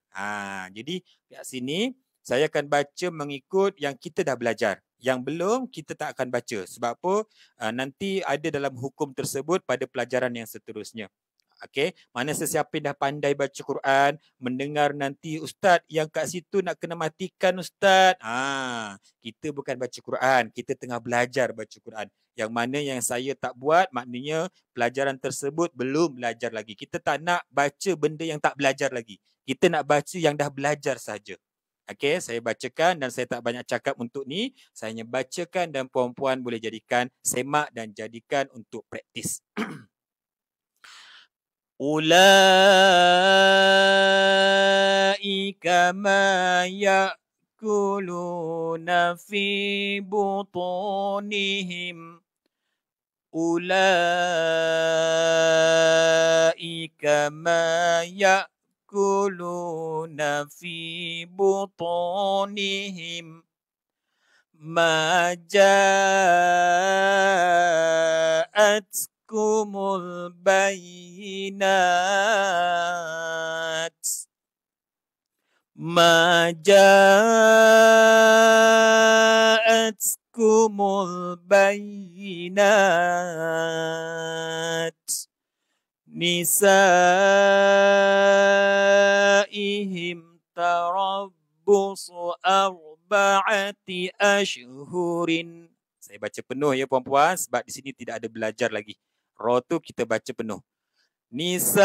Jadi kat sini, saya akan baca mengikut yang kita dah belajar. Yang belum, kita tak akan baca. Sebab apa? Nanti ada dalam hukum tersebut pada pelajaran yang seterusnya. Okey, mana sesiapa yang dah pandai baca Quran, mendengar nanti ustaz yang kat situ nak kena matikan ustaz. Kita bukan baca Quran, kita tengah belajar baca Quran. Yang mana yang saya tak buat, maknanya pelajaran tersebut belum belajar lagi. Kita tak nak baca benda yang tak belajar lagi. Kita nak baca yang dah belajar saja. Okey, saya bacakan dan saya tak banyak cakap untuk ni. Saya hanya bacakan dan puan-puan boleh jadikan, semak dan jadikan untuk praktis. Ulaika ma ya'kuluna fi butunihim. Ulaika ma ya'kuluna fi butunihim. Ma ja'atkumul bayinat. Ma ja'atkumul bayinat. Nisaihim tarabbusu arba'ati ashhurin. Saya baca penuh ya puan-puan sebab di sini tidak ada belajar lagi. Ra tu kita baca penuh. Nisaihim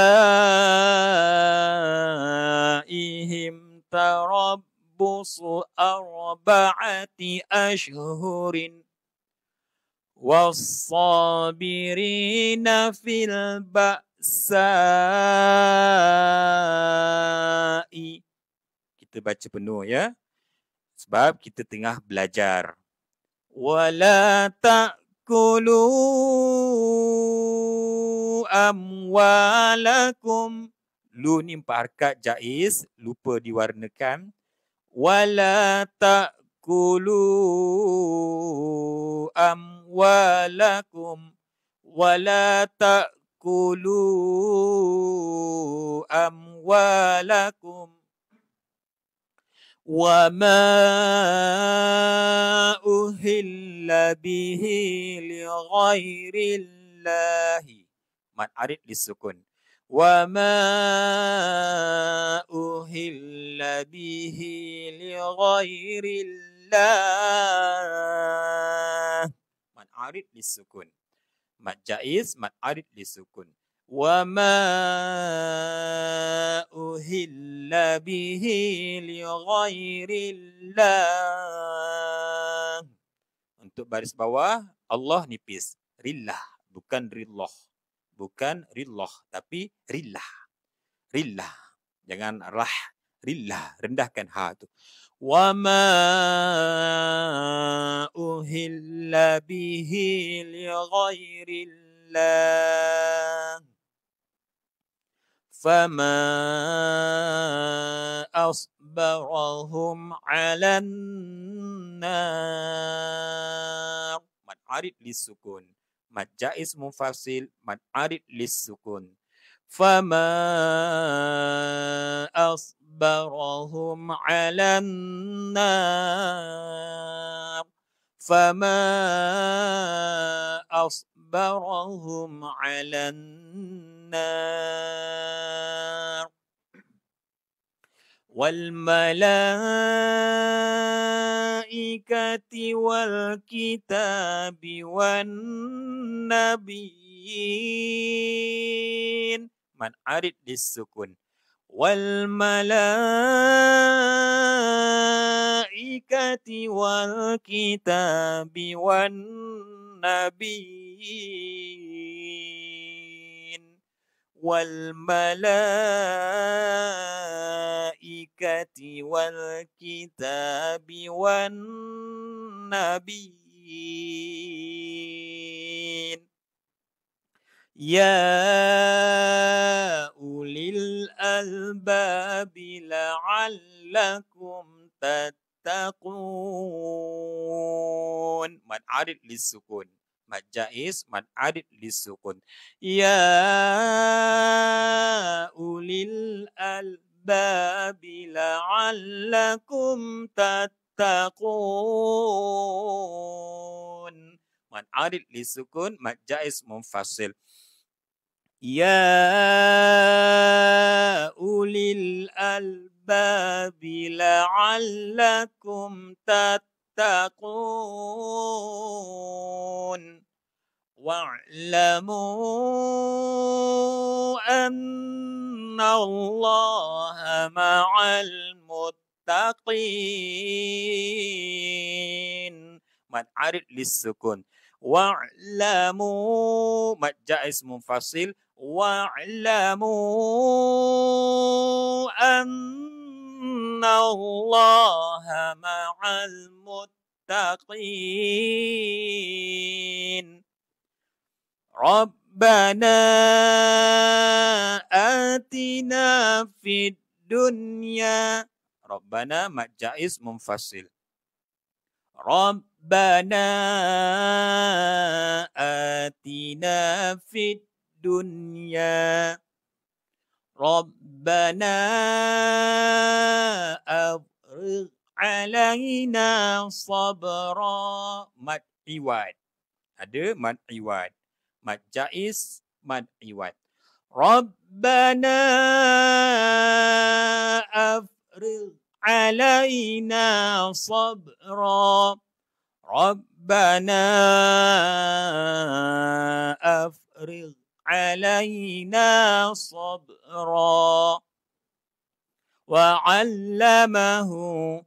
tarabbusu arba'ati ashhurin. Was-sabirina fil ba'sa'i. Kita baca penuh ya. Sebab kita tengah belajar. Wala ta'kulu amwalakum. Lu ni 4 harakat jaiz, lupa diwarnakan. Wala ta'kulu amwalakum. Wala ta'kulu amwalakum. Wa ma uhilla bihi li ghairillahi. Mad arid disukun. Wa ma uhilla bihi li ghairillah. Mad arid disukun. Mad jaiz, mad arid disukun. Wa ma uhilla bihi li ghairillah. Untuk baris bawah, Allah nipis. Rillah, bukan rillah. Bukan rillah, tapi rillah. Rillah. Jangan rah. Rillah, rendahkan ha tu. Wa ma uhilla bihi li ghairillah. Fama asbarahum 'alan nar. Mad arid lisukun. Mad jaiz munfasil, mad arid lisukun. Fama asbarahum 'alan nar. Fama asbarahum 'alan nar. Wal malaikati wal kitabi wan nabiyyin. Man arid disukun. Wal malaikati wal kitabi wan nabiyyin. Wal malaikati wal kitabi wan nabiyyin. Ya ulil albabi la'allakum tattaqun. Mad arid lisukun. Mad jaiz, mad arid lisukun. Ya ulil albabi la'allakum tattaqun. Mad arid lisukun, mad jaiz munfasil. Ya ulil albabi la'allakum tattaqun. Wa'lamu anna Allah ma'al muttaqin. Mad arid lis-sukun. Wa'lamu mad jaiz munfasil. Wa'lamu anna Allah ma'al muttaqin. Rabbana atina fid dunya. Rabbana mad jaiz munfasil. Rabbana atina fid dunya. Rabbana afrigh alaina sabra. Mad iwad. Ada mad iwad. Mad jaiz, mad iwad. Rabbana afrigh alaina sabra. Rabbana afrigh alaina sabra. Wa'allamahu.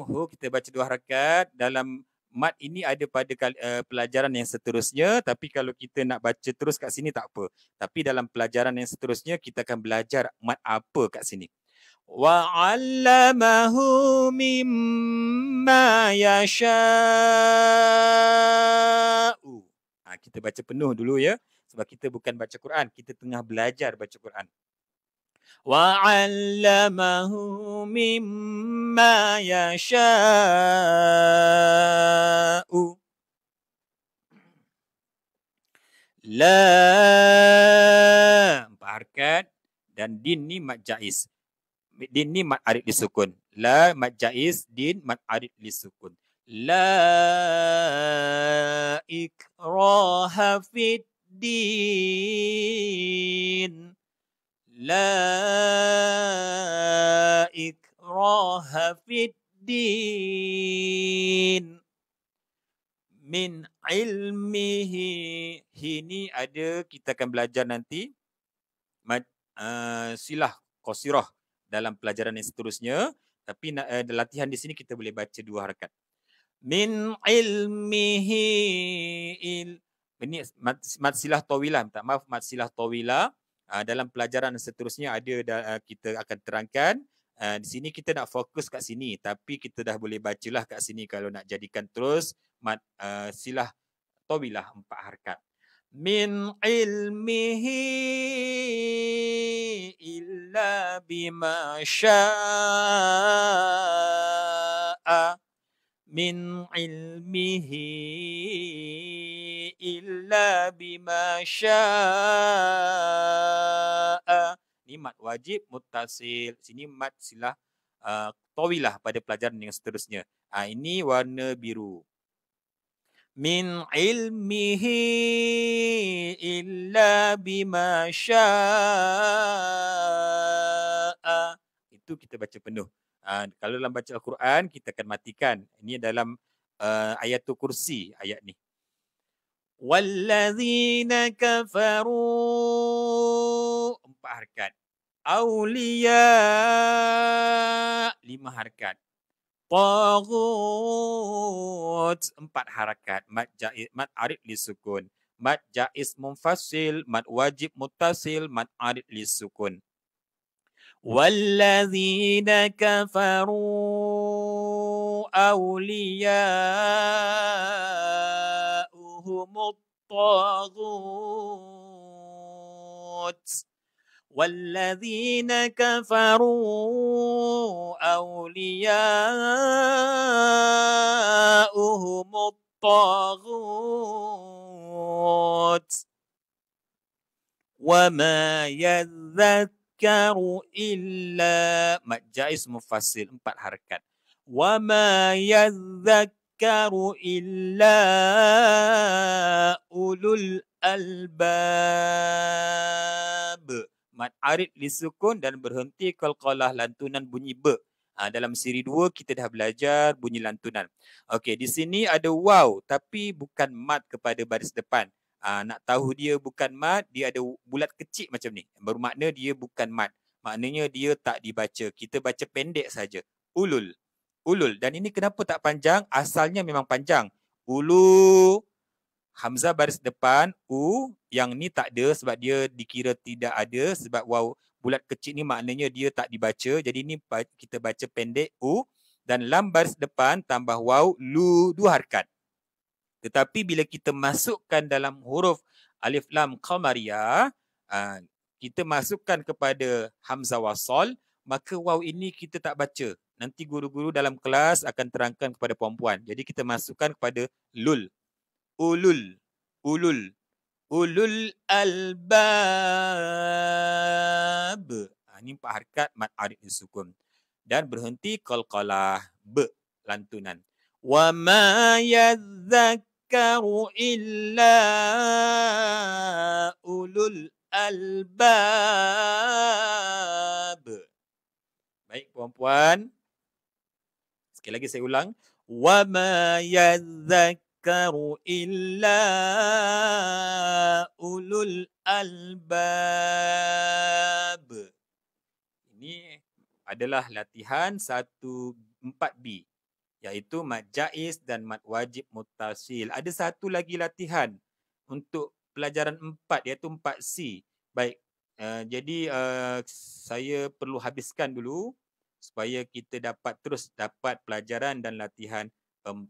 Hu kita baca 2 harakat. Dalam mad ini ada pada pelajaran yang seterusnya, tapi kalau kita nak baca terus kat sini tak apa. Tapi dalam pelajaran yang seterusnya kita akan belajar mad apa kat sini. Wa'allamahu mimma yasha'u. Kita baca penuh dulu ya, sebab kita bukan baca Quran, kita tengah belajar baca Quran. Wa'allamahu mimma yasha'u. La 4 harakat dan din ni mad jaiz. Din ni mad arid disukun. La mad jaiz, din mad arid disukun. La ikraha fid din. La ikraha fid din. Min ilmihi. Ini ada, kita akan belajar nanti silah qasirah dalam pelajaran yang seterusnya. Tapi latihan di sini kita boleh baca 2 harakat. Min ilmihi. Ini mad silah tawilah. Minta maaf, mad silah tawilah. Dalam pelajaran seterusnya ada kita akan terangkan. Di sini kita nak fokus kat sini, tapi kita dah boleh bacalah kat sini kalau nak jadikan terus mad silah tawilah 4 harakat. Min ilmihi illa bima sya'a. Min ilmihi illa bima sya'a. Ni mad wajib muttasil. Sini mad silah tawilah pada pelajaran yang seterusnya. Ini warna biru. Min ilmihi illa bima sya'a. Itu kita baca penuh. Kalau dalam baca Al-Quran, kita akan matikan. Ini dalam ayatul kursi, ayat ni. Wallazina kafaru. 4 harakat. Awliya. 5 harakat. Taghut 4 harakat. Mad jaiz, mad arid lisukun. Mad jaiz munfasil, mad wajib muttasil, mad arid lisukun. Wallazina kafaru awliya'uhumut taghut. والذين كفروا أولياؤهم الطاغوت وما يذكر إلا mad jaiz mufasil 4 harakat. وما يذكر إلا أولو albab. Mad arid disukun dan berhenti qalqalah lantunan bunyi be. Dalam siri 2 kita dah belajar bunyi lantunan. Okey, di sini ada waw tapi bukan mad kepada baris depan. Nak tahu dia bukan mad, dia ada bulat kecil macam ni. Bermakna dia bukan mad. Maknanya dia tak dibaca. Kita baca pendek saja. Ulul. Ulul. Dan ini kenapa tak panjang? Asalnya memang panjang. Ulu. Hamzah baris depan. U. Yang ni tak ada sebab dia dikira tidak ada. Sebab waw bulat kecil ni maknanya dia tak dibaca. Jadi ni kita baca pendek. U. Dan lam baris depan tambah waw. Lu. 2 harakat. Tetapi bila kita masukkan dalam huruf alif lam qamariyah, kita masukkan kepada hamzah wasal, maka waw ini kita tak baca. Nanti guru-guru dalam kelas akan terangkan kepada puan-puan. Jadi kita masukkan kepada lul. Ulul. Ulul. Ulul albab. Ini 4 harakat mad arid disukun. Dan berhenti qalqalah be lantunan. Wa ma yadhakkaru illa ulul albab. Baik puan-puan. Sekali lagi saya ulang. Wa ma yadhakkaru illa ulul albab. Ini adalah latihan 4B. Iaitu mad jaiz dan mad wajib muttasil. Ada satu lagi latihan untuk pelajaran 4 iaitu 4C. Baik, jadi saya perlu habiskan dulu supaya kita terus dapat pelajaran dan latihan 4.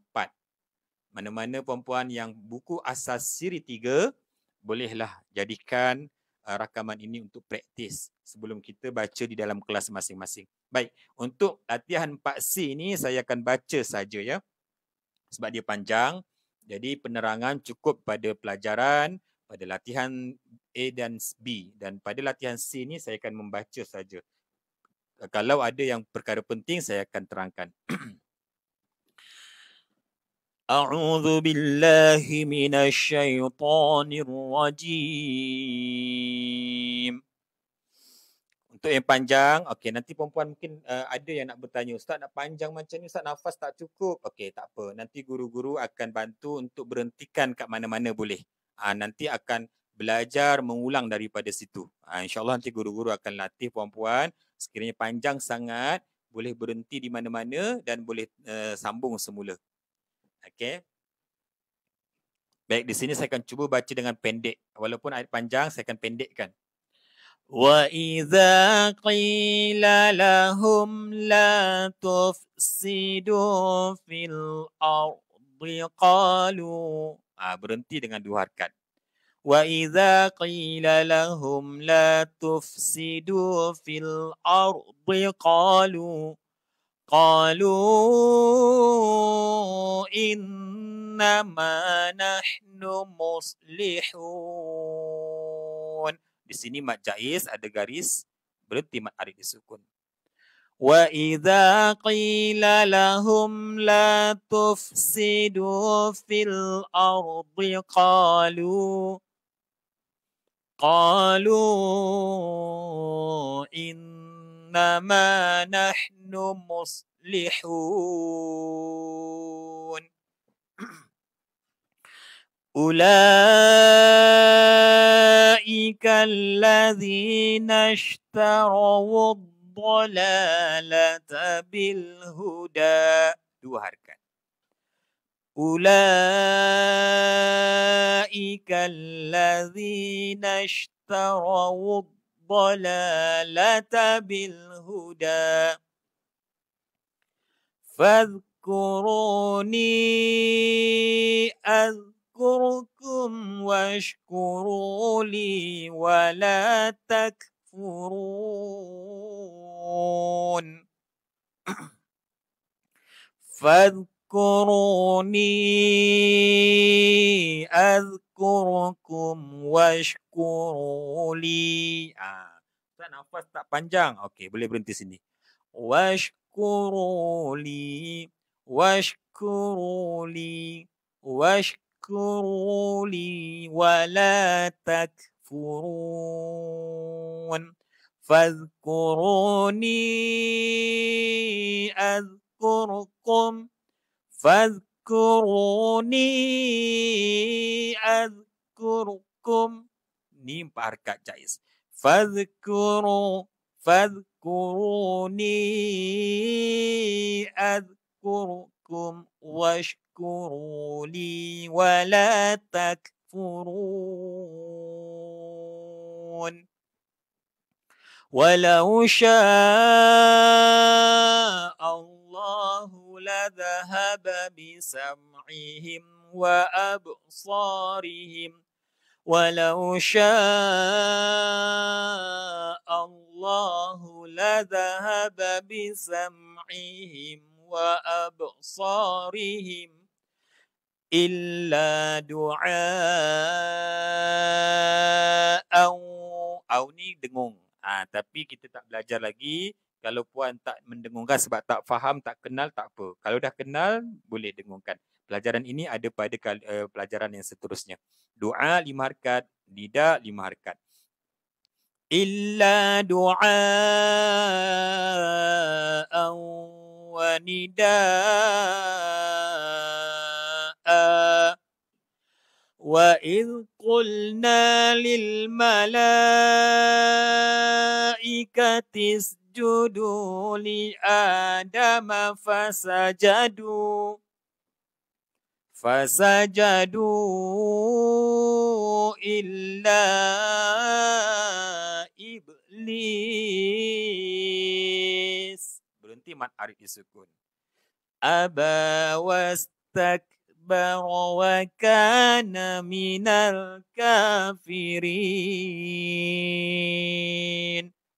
Mana-mana puan-puan yang buku asas siri 3, bolehlah jadikan rakaman ini untuk praktis sebelum kita baca di dalam kelas masing-masing. Baik, untuk latihan 4C ini saya akan baca saja ya. Sebab dia panjang. Jadi penerangan cukup pada pelajaran, pada latihan A dan B. Dan pada latihan C ini saya akan membaca saja. Kalau ada yang perkara penting saya akan terangkan. A'udzu billahi minasyaitonir rajim. Untuk yang panjang, okey, nanti perempuan mungkin ada yang nak bertanya, Ustaz nak panjang macam ni, Ustaz nafas tak cukup. Okey, tak apa. Nanti guru-guru akan bantu untuk berhentikan kat mana-mana boleh. Nanti akan belajar mengulang daripada situ. InsyaAllah nanti guru-guru akan latih puan-puan. Sekiranya panjang sangat, boleh berhenti di mana-mana dan boleh sambung semula. Okey. Baik, di sini saya akan cuba baca dengan pendek. Walaupun ayat panjang, saya akan pendekkan. وَإِذَا قِيلَ لَهُمْ لَا تُفْسِدُوا فِي الْأَرْضِ قَالُوا. Berhenti dengan 2 harakat. وَإِذَا قِيلَ لَهُمْ لَا تُفْسِدُوا فِي الْأَرْضِ قَالُوا إِنَّمَا نَحْنُ مُصْلِحُونَ. Di sini mad jaiz ada garis, berhenti mad arid disukun. Wa idza qila lahum la tufsidu fil ardi qalu innama nahnu muslihun. أولئك الذين اشتروا الضلالة بالهدى. 2 harakat. أولئك الذين اشتروا الضلالة بالهدى فاذكروني أذكركم واشكروا لي ولا تكفرون. فاذكروني أذكركم واشكروا لي. Nafas tak panjang. Okey, boleh berhenti sini. Washkuru li, washkuru li, fadhkuru li wa la takfurun. Fadhkuruni azkurkum. Fadhkuruni azkurkum. Ni 4 harakat jaiz. Fadhkuruni azkurkum washkuru li wa la takfurun. Walau syaa Allah ladhahaba bisam'ihim wa absarihim. Walau syaa Allah ladhahaba bisam'ihim wa absarihim illa du'a'an. Au ni dengung. Tapi kita tak belajar lagi. Kalau puan tak mendengungkan sebab tak faham, tak kenal, tak apa. Kalau dah kenal, boleh dengungkan. Pelajaran ini ada pada pelajaran yang seterusnya. Doa 5 harakat, nida 5 harakat. Illa du'a'an wa nida'a. Wa idh qulna lil malaikati isjudu li Adama fasajadu illa iblis. Berhenti mat arif disukun. Aba wastakbara wa kana minal kafirin.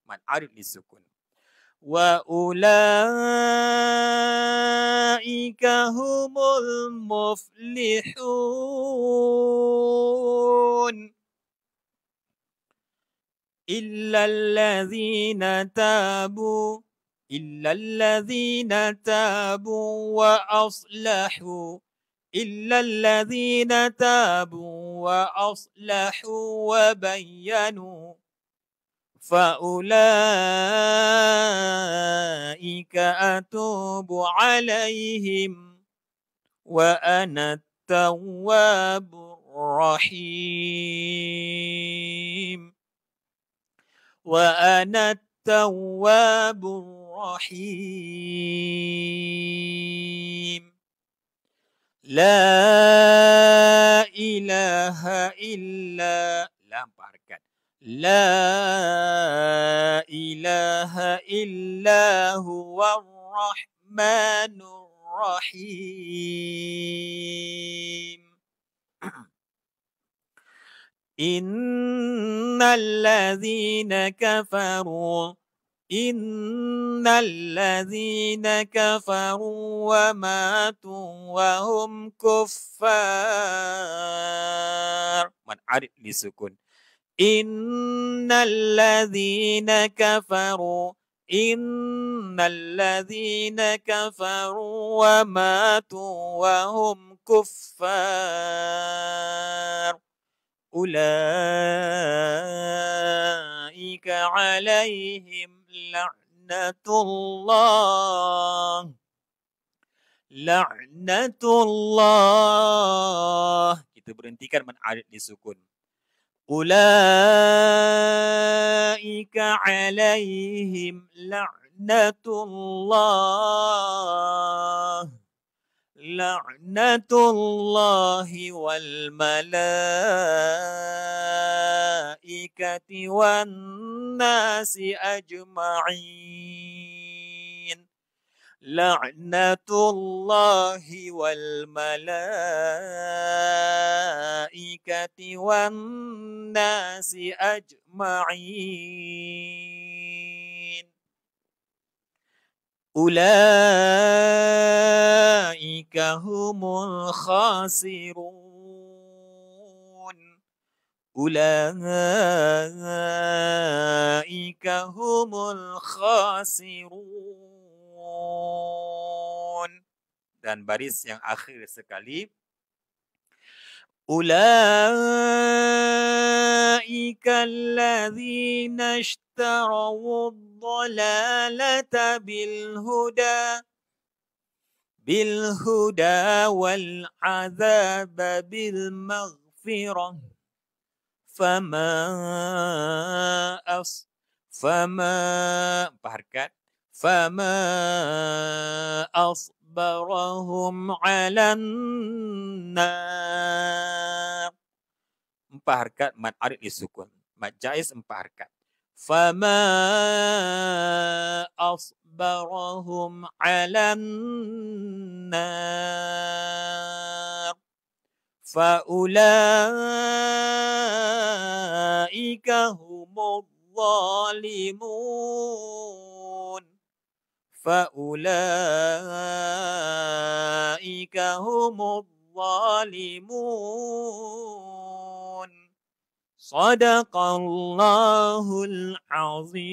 Mat arif disukun. Wa ulaika humul muflihun. Illa alladhina tabu wa aslahu. Illa alladhina tabu wa aslahu wa bayyanu. فَأُولَئِكَ أَتُوبُ عَلَيْهِمْ وَأَنَا التَّوَّابُ الرَّحِيمُ. وَأَنَا التَّوَّابُ الرَّحِيمُ. لَا إِلَهَ إِلَّا لا إله إلا هو الرحمن الرحيم. إن الذين كفروا وماتوا وهم كفار. من عرف لسكون. إن الذين كفروا وماتوا وهم كفار أولئك عليهم لعنة الله. Kita berhentikan man arif disukun. أولئك عليهم لعنة الله والملائكة والناس أجمعين. لعنة الله والملائكة والناس أجمعين. أولئك هم الخاسرون. أولئك هم الخاسرون. Dan baris yang akhir sekali. أولئك الذين اشتروا الضلالة بالهدى والعذاب بالمغفرة فما أص فما بحركات فما أصبرهم على النار. 4 harkat mad arid disukun. Mad jaiz 4 harkat. Fama asbarahum 'alan nar. Faulaika humudz zalimun. Faulaika humudz zalimun. Sadaqallahul azim.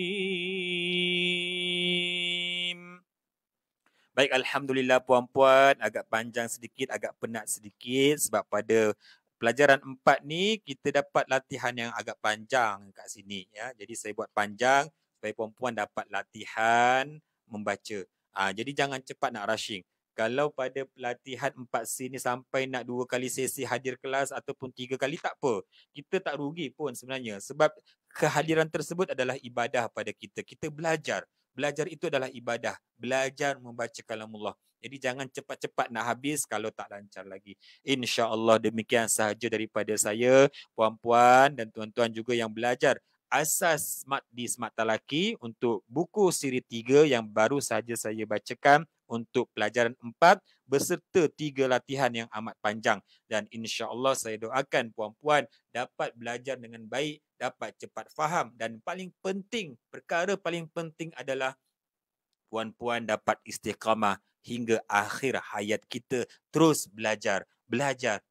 Baik, Alhamdulillah puan-puan, agak panjang sedikit, agak penat sedikit sebab pada pelajaran 4 ni kita dapat latihan yang agak panjang kat sini ya. Jadi saya buat panjang supaya puan-puan dapat latihan membaca. Jadi jangan cepat nak rushing. Kalau pada pelatihan 4C ni sampai nak 2 kali sesi hadir kelas ataupun 3 kali, tak apa. Kita tak rugi pun sebenarnya sebab kehadiran tersebut adalah ibadah pada kita. Kita belajar. Belajar itu adalah ibadah. Belajar membaca kalamullah. Jadi jangan cepat-cepat nak habis kalau tak lancar lagi. InsyaAllah demikian sahaja daripada saya. Puan-puan dan tuan-tuan juga yang belajar asas SMART di SMART Talaki untuk buku siri 3 yang baru saja saya bacakan untuk pelajaran 4 beserta 3 latihan yang amat panjang. Dan insya-Allah saya doakan puan-puan dapat belajar dengan baik, dapat cepat faham dan paling penting, perkara paling penting adalah puan-puan dapat istiqamah hingga akhir hayat kita, terus belajar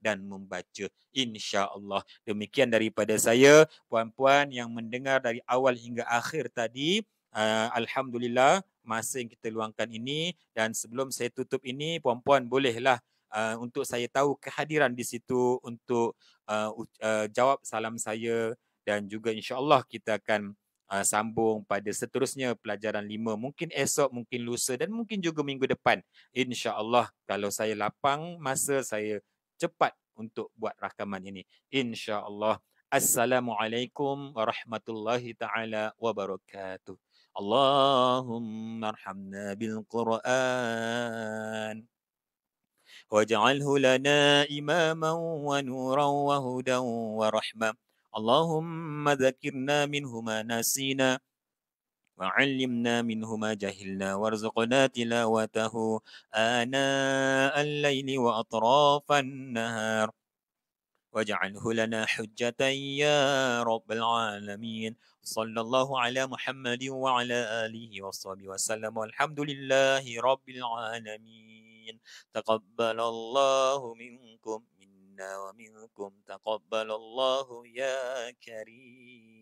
dan membaca, insya-Allah. Demikian daripada saya, puan-puan yang mendengar dari awal hingga akhir tadi. Alhamdulillah masa yang kita luangkan ini, dan sebelum saya tutup ini, puan-puan bolehlah untuk saya tahu kehadiran di situ untuk jawab salam saya, dan juga insya-Allah kita akan sambung pada seterusnya pelajaran 5, mungkin esok, mungkin lusa dan mungkin juga minggu depan. InsyaAllah kalau saya lapang masa, saya cepat untuk buat rakaman ini. InsyaAllah. Assalamualaikum warahmatullahi ta'ala wabarakatuh. Allahumma arhamna bil Quran waj'alhu lana imaman wa nuran wa hudan wa rahmah. Allahumma dzakirna minhu ma nasina وعلمنا منه ما جهلنا وارزقنا تلاوته آناء الليل وأطراف النهار واجعله لنا حجة يا رب العالمين. صلى الله على محمد وعلى آله وصحبه وسلم والحمد لله رب العالمين. تقبل الله منكم منا ومنكم، تقبل الله يا كريم.